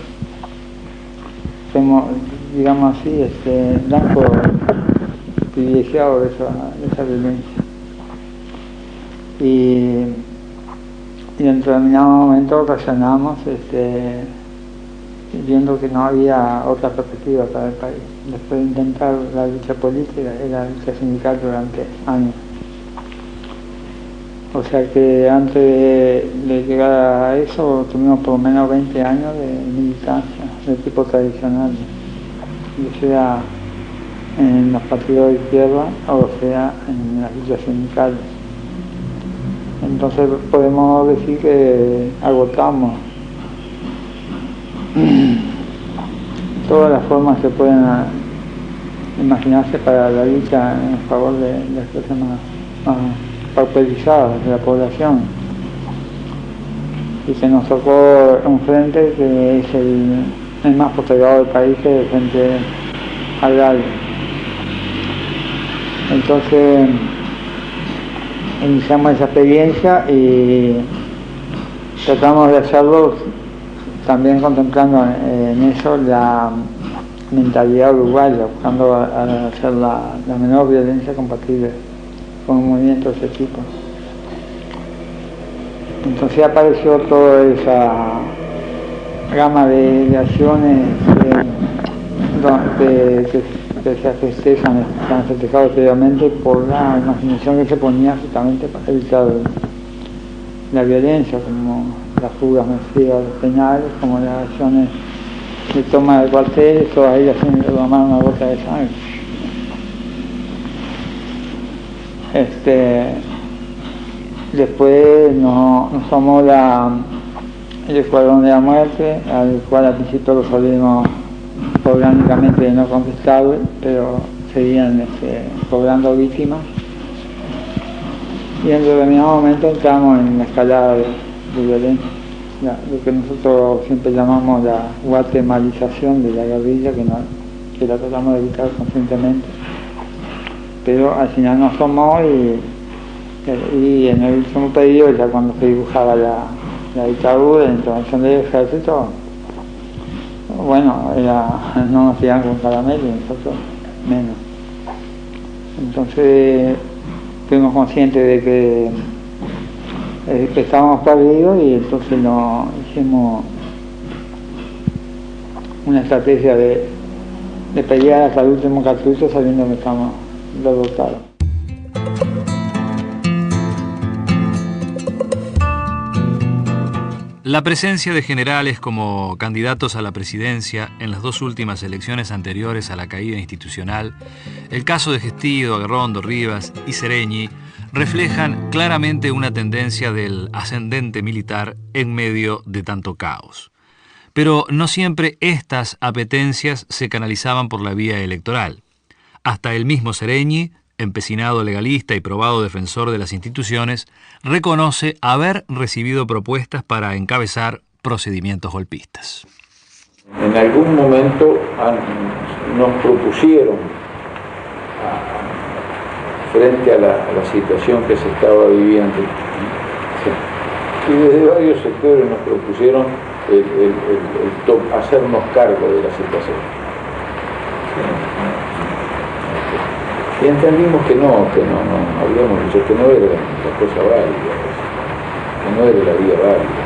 Fuimos, digamos así, blanco privilegiado de esa violencia. Y en determinado momento reaccionamos viendo que no había otra perspectiva para el país. Después de intentar la lucha política y la lucha sindical durante años. O sea que antes de llegar a eso tuvimos por lo menos 20 años de militancia de tipo tradicional, ya sea en los partidos de izquierda o sea en las luchas sindicales. Entonces podemos decir que agotamos todas las formas que pueden imaginarse para la lucha en favor de las clases más pauperizadas de la población, y que nos tocó un frente que es el más postergado del país, que es el frente agrario. Entonces iniciamos esa experiencia y tratamos de hacerlo también contemplando en eso la mentalidad uruguaya, buscando hacer la menor violencia compatible con un movimiento de ese tipo. Entonces apareció toda esa gama de acciones que se festejan, se han festejado previamente por la imaginación que se ponía justamente para evitar la violencia, como las fugas masivas de los penales, como las acciones de toma de cuarteles, todas ellas sin derramar una gota de sangre. Después nos tomó el escuadrón de la muerte, al cual al principio lo salimos orgánicamente no contestable, pero seguían cobrando víctimas. Y en determinado momento entramos en la escalada de violencia, lo que nosotros siempre llamamos la guatemalización de la guerrilla, que la tratamos de evitar conscientemente. Pero al final nos tomó y en el último periodo, ya cuando se dibujaba la dictadura, la intervención del ejército, bueno, no nos tiran con caramelo, nosotros menos. Entonces fuimos conscientes de que estábamos perdidos y entonces nos hicimos una estrategia de pelear hasta el último cartucho sabiendo que estamos derrotados. La presencia de generales como candidatos a la presidencia en las dos últimas elecciones anteriores a la caída institucional, el caso de Gestido, Aguerrondo, Rivas y Seregni, reflejan claramente una tendencia del ascendente militar en medio de tanto caos. Pero no siempre estas apetencias se canalizaban por la vía electoral. Hasta el mismo Seregni, empecinado legalista y probado defensor de las instituciones, reconoce haber recibido propuestas para encabezar procedimientos golpistas. En algún momento nos propusieron, frente a la situación que se estaba viviendo, y desde varios sectores nos propusieron hacernos cargo de la situación. Y entendimos que no habíamos dicho que no era la cosa válida, que no era la vía válida.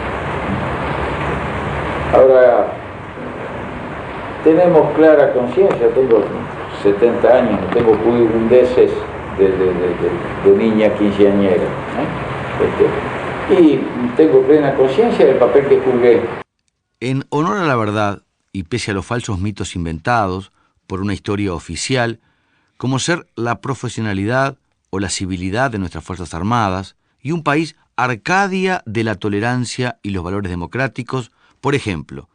Ahora, tenemos clara conciencia, tengo 70 años, no tengo pudibundeces de niña quinceañera, y tengo plena conciencia del papel que jugué. En honor a la verdad, y pese a los falsos mitos inventados por una historia oficial, como ser la profesionalidad o la civilidad de nuestras Fuerzas Armadas, y un país Arcadia de la tolerancia y los valores democráticos, por ejemplo,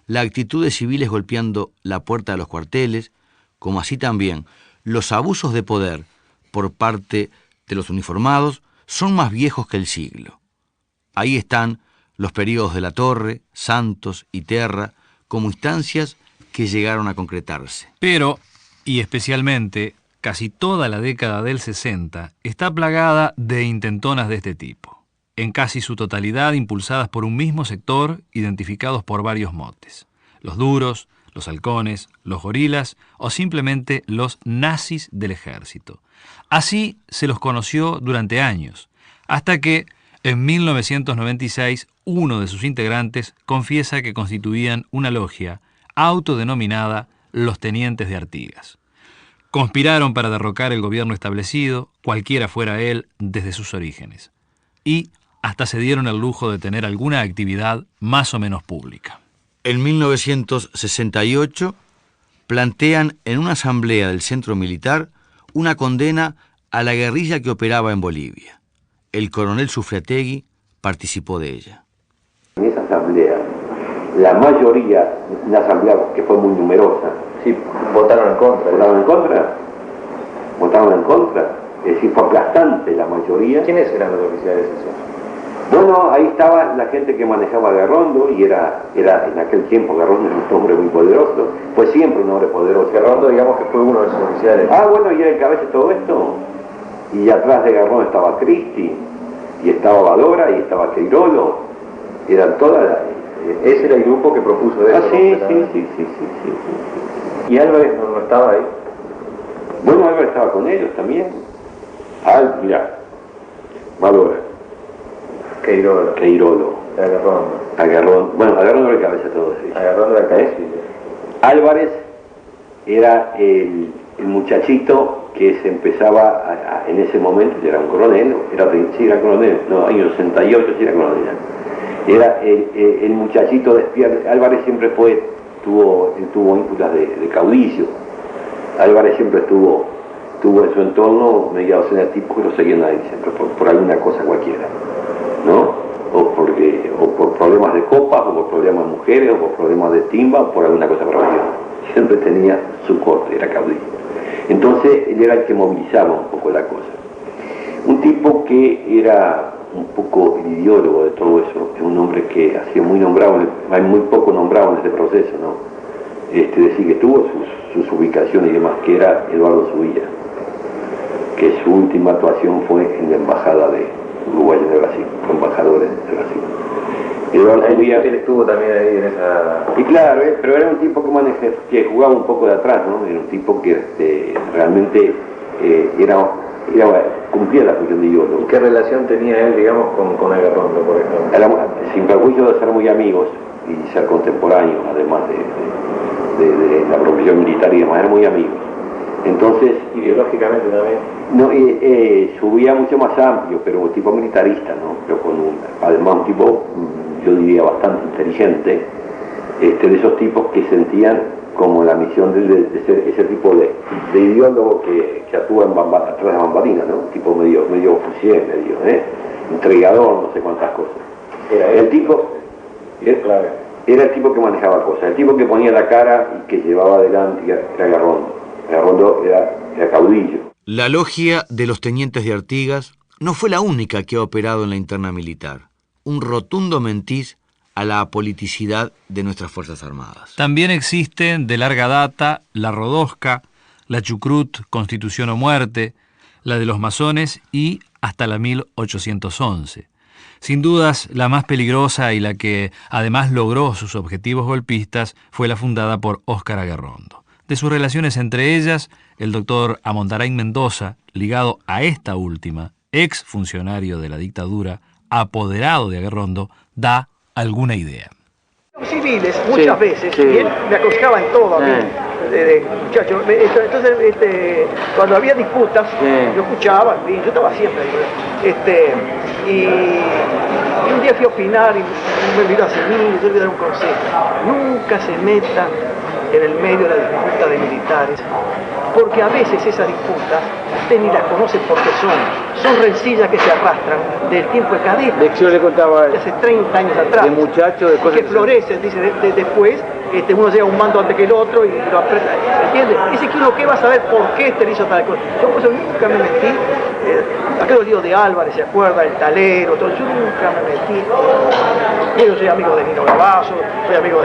la actitud de civiles golpeando la puerta de los cuarteles, como así también los abusos de poder por parte de los uniformados, son más viejos que el siglo. Ahí están los períodos de La Torre, Santos y Terra, como instancias que llegaron a concretarse. Pero, y especialmente, casi toda la década del 60 está plagada de intentonas de este tipo, en casi su totalidad impulsadas por un mismo sector, identificados por varios motes: los duros, los halcones, los gorilas o simplemente los nazis del ejército. Así se los conoció durante años, hasta que en 1996 uno de sus integrantes confiesa que constituían una logia autodenominada los Tenientes de Artigas. Conspiraron para derrocar el gobierno establecido, cualquiera fuera él, desde sus orígenes. Y hasta se dieron el lujo de tener alguna actividad más o menos pública. En 1968 plantean en una asamblea del Centro Militar una condena a la guerrilla que operaba en Bolivia. El coronel Sufriategui participó de ella. En esa asamblea, la mayoría, una asamblea que fue muy numerosa, sí, votaron en contra. ¿Votaron en contra? ¿Votaron en contra? Es decir, fue aplastante la mayoría. ¿Quiénes eran los oficiales esos? Bueno, ahí estaba la gente que manejaba Aguerrondo, y era en aquel tiempo Aguerrondo era un hombre muy poderoso, fue siempre un hombre poderoso. Aguerrondo, digamos que fue uno de esos oficiales. Ah, bueno, y era el cabeza de todo esto. Y atrás de Aguerrondo estaba Cristi, y estaba Valora, y estaba Queirolo. Eran todas ese era el grupo que propuso eso. Ah, sí. ¿Y Álvarez no estaba ahí? Bueno, Álvarez estaba con ellos también. Mirá, Valora. Queirolo. Aguerrondo. Bueno, Aguerrondo era el cabeza de todo, sí. Aguerrondo era el cabeza. Álvarez era el muchachito que se empezaba en ese momento, ya era un coronel, era coronel, no, año 68 sí era coronel. Era el muchachito despierto. Álvarez siempre tuvo ínfulas de caudillo. Álvarez siempre tuvo en su entorno media docena de tipos que lo seguían ahí, siempre por alguna cosa cualquiera, ¿no? O por problemas de copas, o por problemas de mujeres, o por problemas de timba, o por alguna cosa por el estilo. Siempre tenía su corte, era caudillo. Entonces él era el que movilizaba un poco la cosa. Un tipo que era un poco el ideólogo de todo eso, es un hombre que ha sido muy nombrado, hay muy poco nombrado en este proceso, ¿no? Decir que tuvo sus ubicaciones y demás, que era Eduardo Zubilla, que su última actuación fue en la embajada de Uruguay de Brasil, fue embajador de Brasil. Eduardo Zubilla, él estuvo también ahí en esa... Y claro, pero era un tipo que jugaba un poco de atrás, ¿no? Era un tipo que realmente era cumplía la función de ideólogo. ¿Qué relación tenía él, digamos, con Agarrondo, por ejemplo? Sin perjuicio de ser muy amigos y ser contemporáneos, además de la profesión militar y demás, eran muy amigos. Entonces, ideológicamente también. No, su vida mucho más amplio, pero tipo militarista, ¿no? Pero además un tipo, yo diría, bastante inteligente, de esos tipos que sentían como la misión de ser ese tipo de ideólogo que actúa atrás de la bambalina, ¿no? Tipo medio fusier, medio, entregador, no sé cuántas cosas. Era el tipo que manejaba cosas, el tipo que ponía la cara y que llevaba adelante era Agarrondo. Agarrondo era caudillo. La logia de los tenientes de Artigas no fue la única que ha operado en la interna militar. Un rotundo mentís a la apoliticidad de nuestras Fuerzas Armadas. También existen de larga data la Rodosca, la Chucrut, Constitución o Muerte, la de los masones y hasta la 1811. Sin dudas, la más peligrosa y la que además logró sus objetivos golpistas fue la fundada por Óscar Aguerrondo. De sus relaciones entre ellas, el doctor Amondarain Mendoza, ligado a esta última, ex funcionario de la dictadura, apoderado de Aguerrondo, da alguna idea. Los civiles, muchas veces, y él me aconsejaba en todo a mí, muchacho. Entonces, cuando había disputas, yo escuchaba, yo estaba siempre, y un día fui a opinar y me miró así, yo le voy a dar un consejo: nunca se meta en el medio de la disputa de militares, porque a veces esas disputas usted ni las conoce porque son rencillas que se arrastran del tiempo de cadete. Yo le contaba de hace 30 años atrás. De muchacho, de cosas que florecen, dice, después uno llega un mando antes que el otro y lo aprieta, ¿entiende? Dice que uno, ¿qué va a saber por qué le hizo tal cosa? Yo por eso nunca me metí, aquel lío de Álvarez, ¿se acuerda? El talero, todo, yo nunca me metí. Yo soy amigo de Nino Gavazo, soy amigo,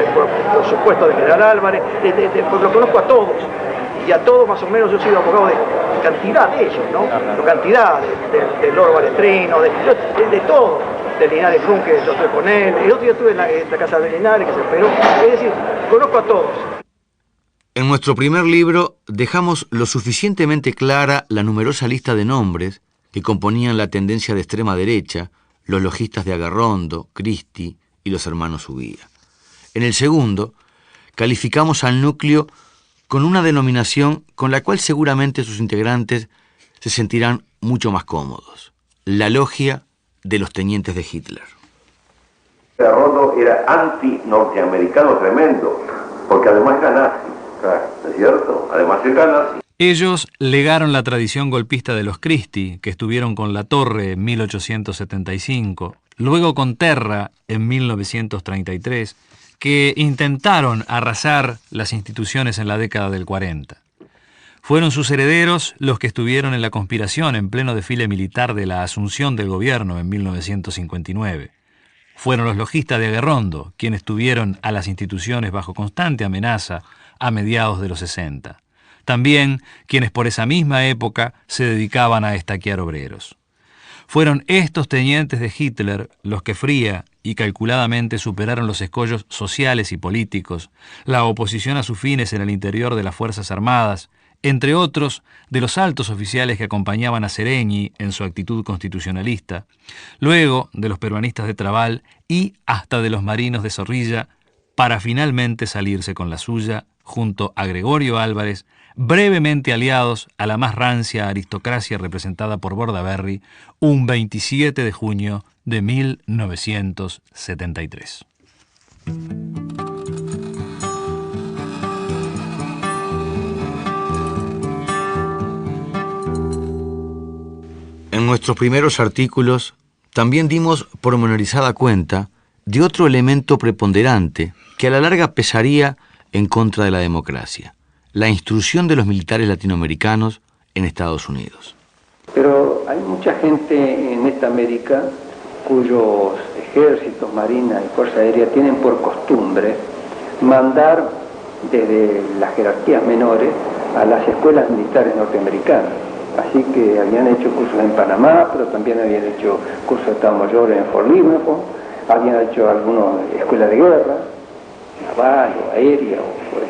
por supuesto, de General Álvarez, pues lo conozco a todos. Y a todos más o menos yo he sido abogado de cantidad de ellos, ¿no? Cantidad de Loro Balestrino, de todo, de Linares Frum, que yo estoy con él, el otro día estuve en la casa de Linares, que se operó, es decir, conozco a todos. En nuestro primer libro dejamos lo suficientemente clara la numerosa lista de nombres que componían la tendencia de extrema derecha, los logistas de Aguerrondo, Cristi y los hermanos Uguía. En el segundo, calificamos al núcleo con una denominación con la cual seguramente sus integrantes se sentirán mucho más cómodos: la logia de los tenientes de Hitler. Aguerrondo era anti-norteamericano tremendo, porque además era nazi, ¿no es cierto? Además era nazi. Ellos legaron la tradición golpista de los Cristi, que estuvieron con La Torre en 1875, luego con Terra en 1933, que intentaron arrasar las instituciones en la década del 40. Fueron sus herederos los que estuvieron en la conspiración en pleno desfile militar de la asunción del gobierno en 1959. Fueron los logistas de Aguerrondo quienes tuvieron a las instituciones bajo constante amenaza a mediados de los 60. También quienes por esa misma época se dedicaban a estaquear obreros. Fueron estos tenientes de Hitler los que fría y calculadamente superaron los escollos sociales y políticos, la oposición a sus fines en el interior de las Fuerzas Armadas, entre otros de los altos oficiales que acompañaban a Seregni en su actitud constitucionalista, luego de los peruanistas de Trabal y hasta de los marinos de Zorrilla, para finalmente salirse con la suya junto a Gregorio Álvarez, brevemente aliados a la más rancia aristocracia representada por Bordaberry, un 27 de junio de 1973. En nuestros primeros artículos también dimos pormenorizada cuenta de otro elemento preponderante que a la larga pesaría en contra de la democracia: la instrucción de los militares latinoamericanos en Estados Unidos. Pero hay mucha gente en esta América cuyos ejércitos, marinas y fuerza aérea tienen por costumbre mandar desde las jerarquías menores a las escuelas militares norteamericanas. Así que habían hecho cursos en Panamá, pero también habían hecho cursos de Estado Mayor en Fort Leavenworth, habían hecho algunos escuelas de guerra, naval o aérea o por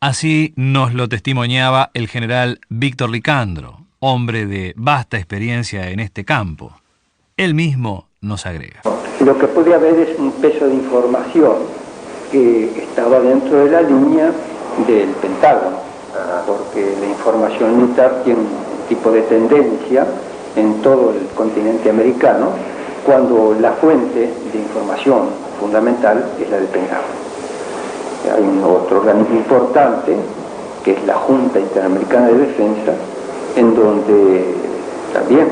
Así nos lo testimoniaba el general Víctor Licandro, hombre de vasta experiencia en este campo. Él mismo nos agrega. Lo que puede haber es un peso de información que estaba dentro de la línea del Pentágono, porque la información militar tiene un tipo de tendencia en todo el continente americano, cuando la fuente de información fundamental es la del Pentágono. Hay un otro organismo importante, que es la Junta Interamericana de Defensa, en donde también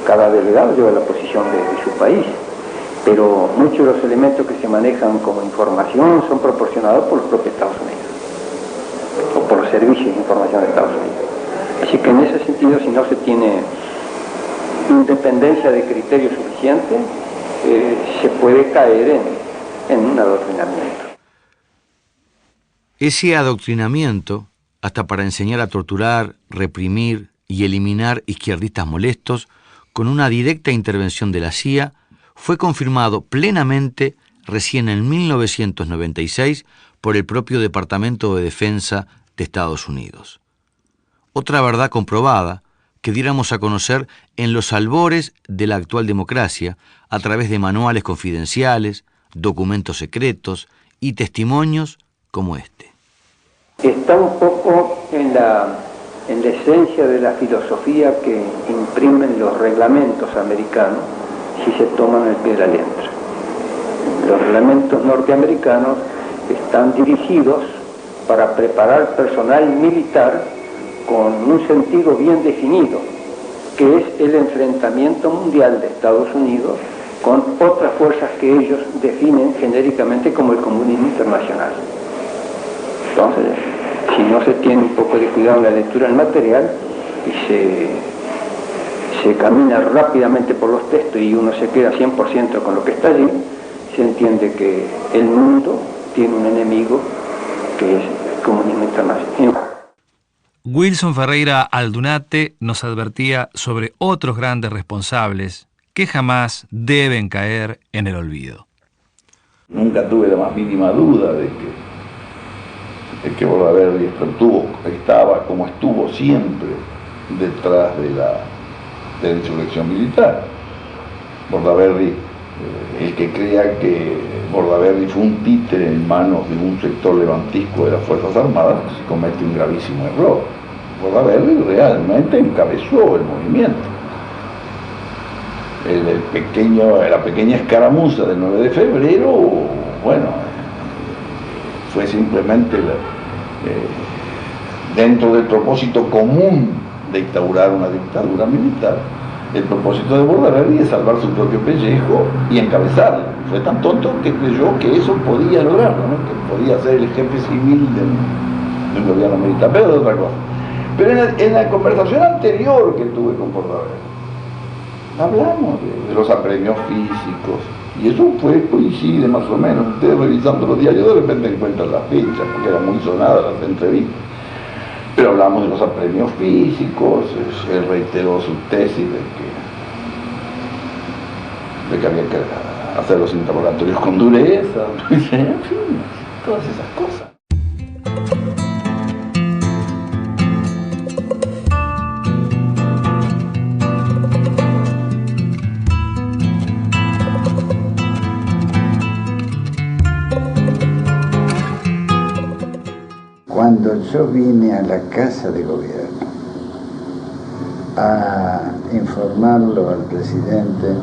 cada delegado lleva la posición de su país, pero muchos de los elementos que se manejan como información son proporcionados por los propios Estados Unidos, o por los servicios de información de Estados Unidos. Así que en ese sentido, si no se tiene independencia de criterio suficiente, se puede caer en un adoctrinamiento. Ese adoctrinamiento, hasta para enseñar a torturar, reprimir y eliminar izquierdistas molestos, con una directa intervención de la CIA, fue confirmado plenamente recién en 1996 por el propio Departamento de Defensa de Estados Unidos. Otra verdad comprobada que diéramos a conocer en los albores de la actual democracia a través de manuales confidenciales, documentos secretos y testimonios como este. Está un poco en la esencia de la filosofía que imprimen los reglamentos americanos si se toman el pie de la letra. Los reglamentos norteamericanos están dirigidos para preparar personal militar con un sentido bien definido, que es el enfrentamiento mundial de Estados Unidos con otras fuerzas que ellos definen genéricamente como el comunismo internacional. Entonces, si no se tiene un poco de cuidado en la lectura del material y se camina rápidamente por los textos y uno se queda 100% con lo que está allí, se entiende que el mundo tiene un enemigo que es el comunismo internacional. Wilson Ferreira Aldunate nos advertía sobre otros grandes responsables que jamás deben caer en el olvido. Nunca tuve la más mínima duda de que Bordaberry estaba como estuvo siempre detrás de la insurrección militar. Bordaberry, el que crea que Bordaberry fue un títere en manos de un sector levantisco de las Fuerzas Armadas, comete un gravísimo error. Bordaberry realmente encabezó el movimiento. La pequeña escaramuza del 9 de febrero, bueno, fue simplemente dentro del propósito común de instaurar una dictadura militar. El propósito de Bordaberry es salvar su propio pellejo y encabezarlo. Fue tan tonto que creyó que eso podía lograrlo, ¿no? Que podía ser el jefe civil del gobierno militar, pero de otra cosa. Pero en la conversación anterior que tuve con Bordaberry, hablamos de los apremios físicos, y eso coincide más o menos. Ustedes revisando los diarios de repente encuentran las fechas, porque eran muy sonadas las entrevistas. Pero hablamos de los apremios físicos, él reiteró su tesis de que había que hacer los interrogatorios con dureza, en fin, todas esas cosas. Cuando yo vine a la Casa de Gobierno a informarlo al presidente,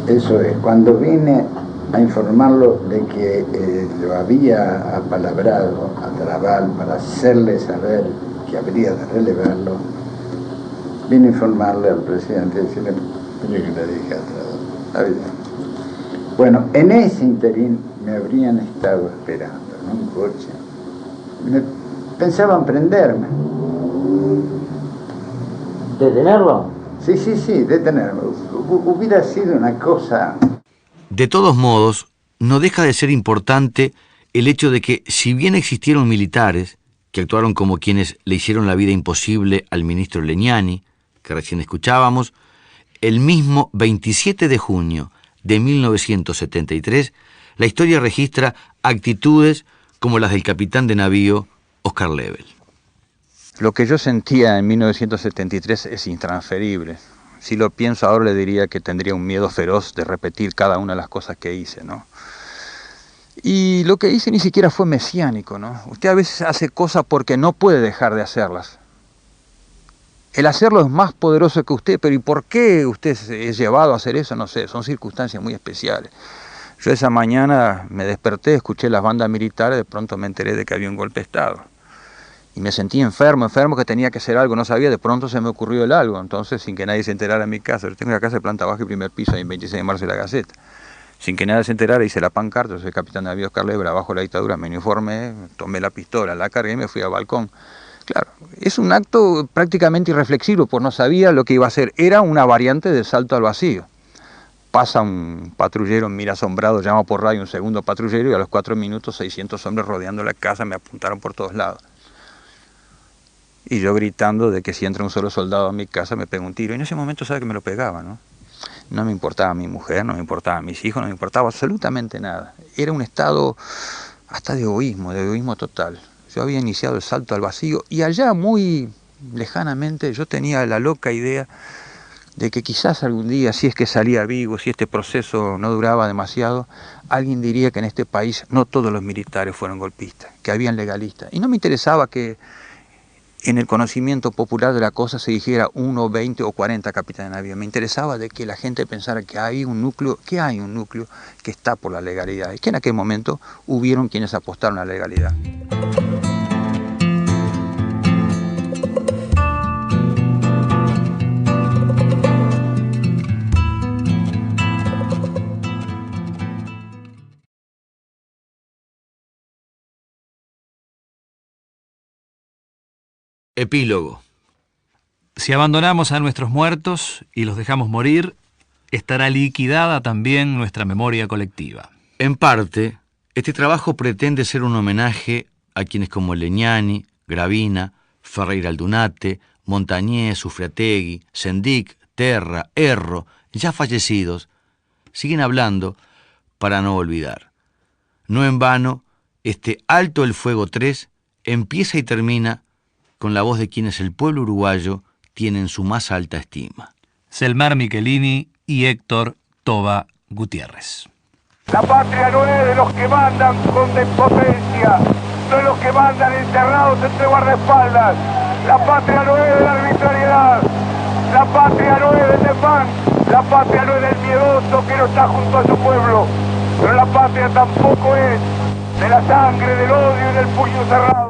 eso es, cuando vine a informarlo de que lo había apalabrado a Trabal para hacerle saber que habría de relevarlo, vine a informarle al presidente y decirle, mire que le dije a Trabal. Bueno, en ese interín me habrían estado esperando en un coche. Pensaban prenderme. ¿Detenerlo? Sí, detenerme. Hubiera sido una cosa... De todos modos, no deja de ser importante el hecho de que, si bien existieron militares que actuaron como quienes le hicieron la vida imposible al ministro Legnani, que recién escuchábamos, el mismo 27 de junio de 1973 la historia registra actitudes como las del capitán de navío Oscar Lebel. Lo que yo sentía en 1973 es intransferible. Si lo pienso ahora le diría que tendría un miedo feroz de repetir cada una de las cosas que hice, ¿no? Y lo que hice ni siquiera fue mesiánico, ¿no? Usted a veces hace cosas porque no puede dejar de hacerlas. El hacerlo es más poderoso que usted, pero ¿y por qué usted es llevado a hacer eso? No sé, son circunstancias muy especiales. Yo esa mañana me desperté, escuché las bandas militares, de pronto me enteré de que había un golpe de Estado. Y me sentí enfermo, que tenía que hacer algo, no sabía, de pronto se me ocurrió el algo. Entonces, sin que nadie se enterara en mi casa, yo tengo una casa de planta baja y primer piso, ahí en 26 de marzo de la Gaceta. Sin que nadie se enterara, hice la pancarta, yo soy capitán de navío Oscar Lebel, abajo de la dictadura, me uniformé, tomé la pistola, la cargué y me fui al balcón. Claro, es un acto prácticamente irreflexivo, pues no sabía lo que iba a hacer. Era una variante del salto al vacío. Pasa un patrullero, mira asombrado, llama por radio un segundo patrullero y a los 4 minutos 600 hombres rodeando la casa, me apuntaron por todos lados. Y yo gritando de que si entra un solo soldado a mi casa me pega un tiro. Y en ese momento sabe que me lo pegaba, ¿no? No me importaba mi mujer, no me importaba mis hijos, no me importaba absolutamente nada. Era un estado hasta de egoísmo total. Yo había iniciado el salto al vacío y allá muy lejanamente yo tenía la loca idea de que quizás algún día, si es que salía vivo, si este proceso no duraba demasiado, alguien diría que en este país no todos los militares fueron golpistas, que habían legalistas. Y no me interesaba que en el conocimiento popular de la cosa se dijera 1, 20 o 40 capitanes de navío. Me interesaba de que la gente pensara que hay un núcleo que está por la legalidad. Y que en aquel momento hubieron quienes apostaron a la legalidad. Epílogo. Si abandonamos a nuestros muertos y los dejamos morir, estará liquidada también nuestra memoria colectiva. En parte, este trabajo pretende ser un homenaje a quienes como Legnani, Gravina, Ferreira Aldunate, Montañés, Sufriategui, Sendic, Terra, Erro, ya fallecidos, siguen hablando para no olvidar. No en vano, este Alto el Fuego 3 empieza y termina con la voz de quienes el pueblo uruguayo tiene en su más alta estima. Selmar Michelini y Héctor Toba Gutiérrez. La patria no es de los que mandan con despotencia, no es los que mandan enterrados entre guardaespaldas. La patria no es de la arbitrariedad, la patria no es del desmán, la patria no es del miedoso que no está junto a su pueblo, pero la patria tampoco es de la sangre, del odio y del puño cerrado.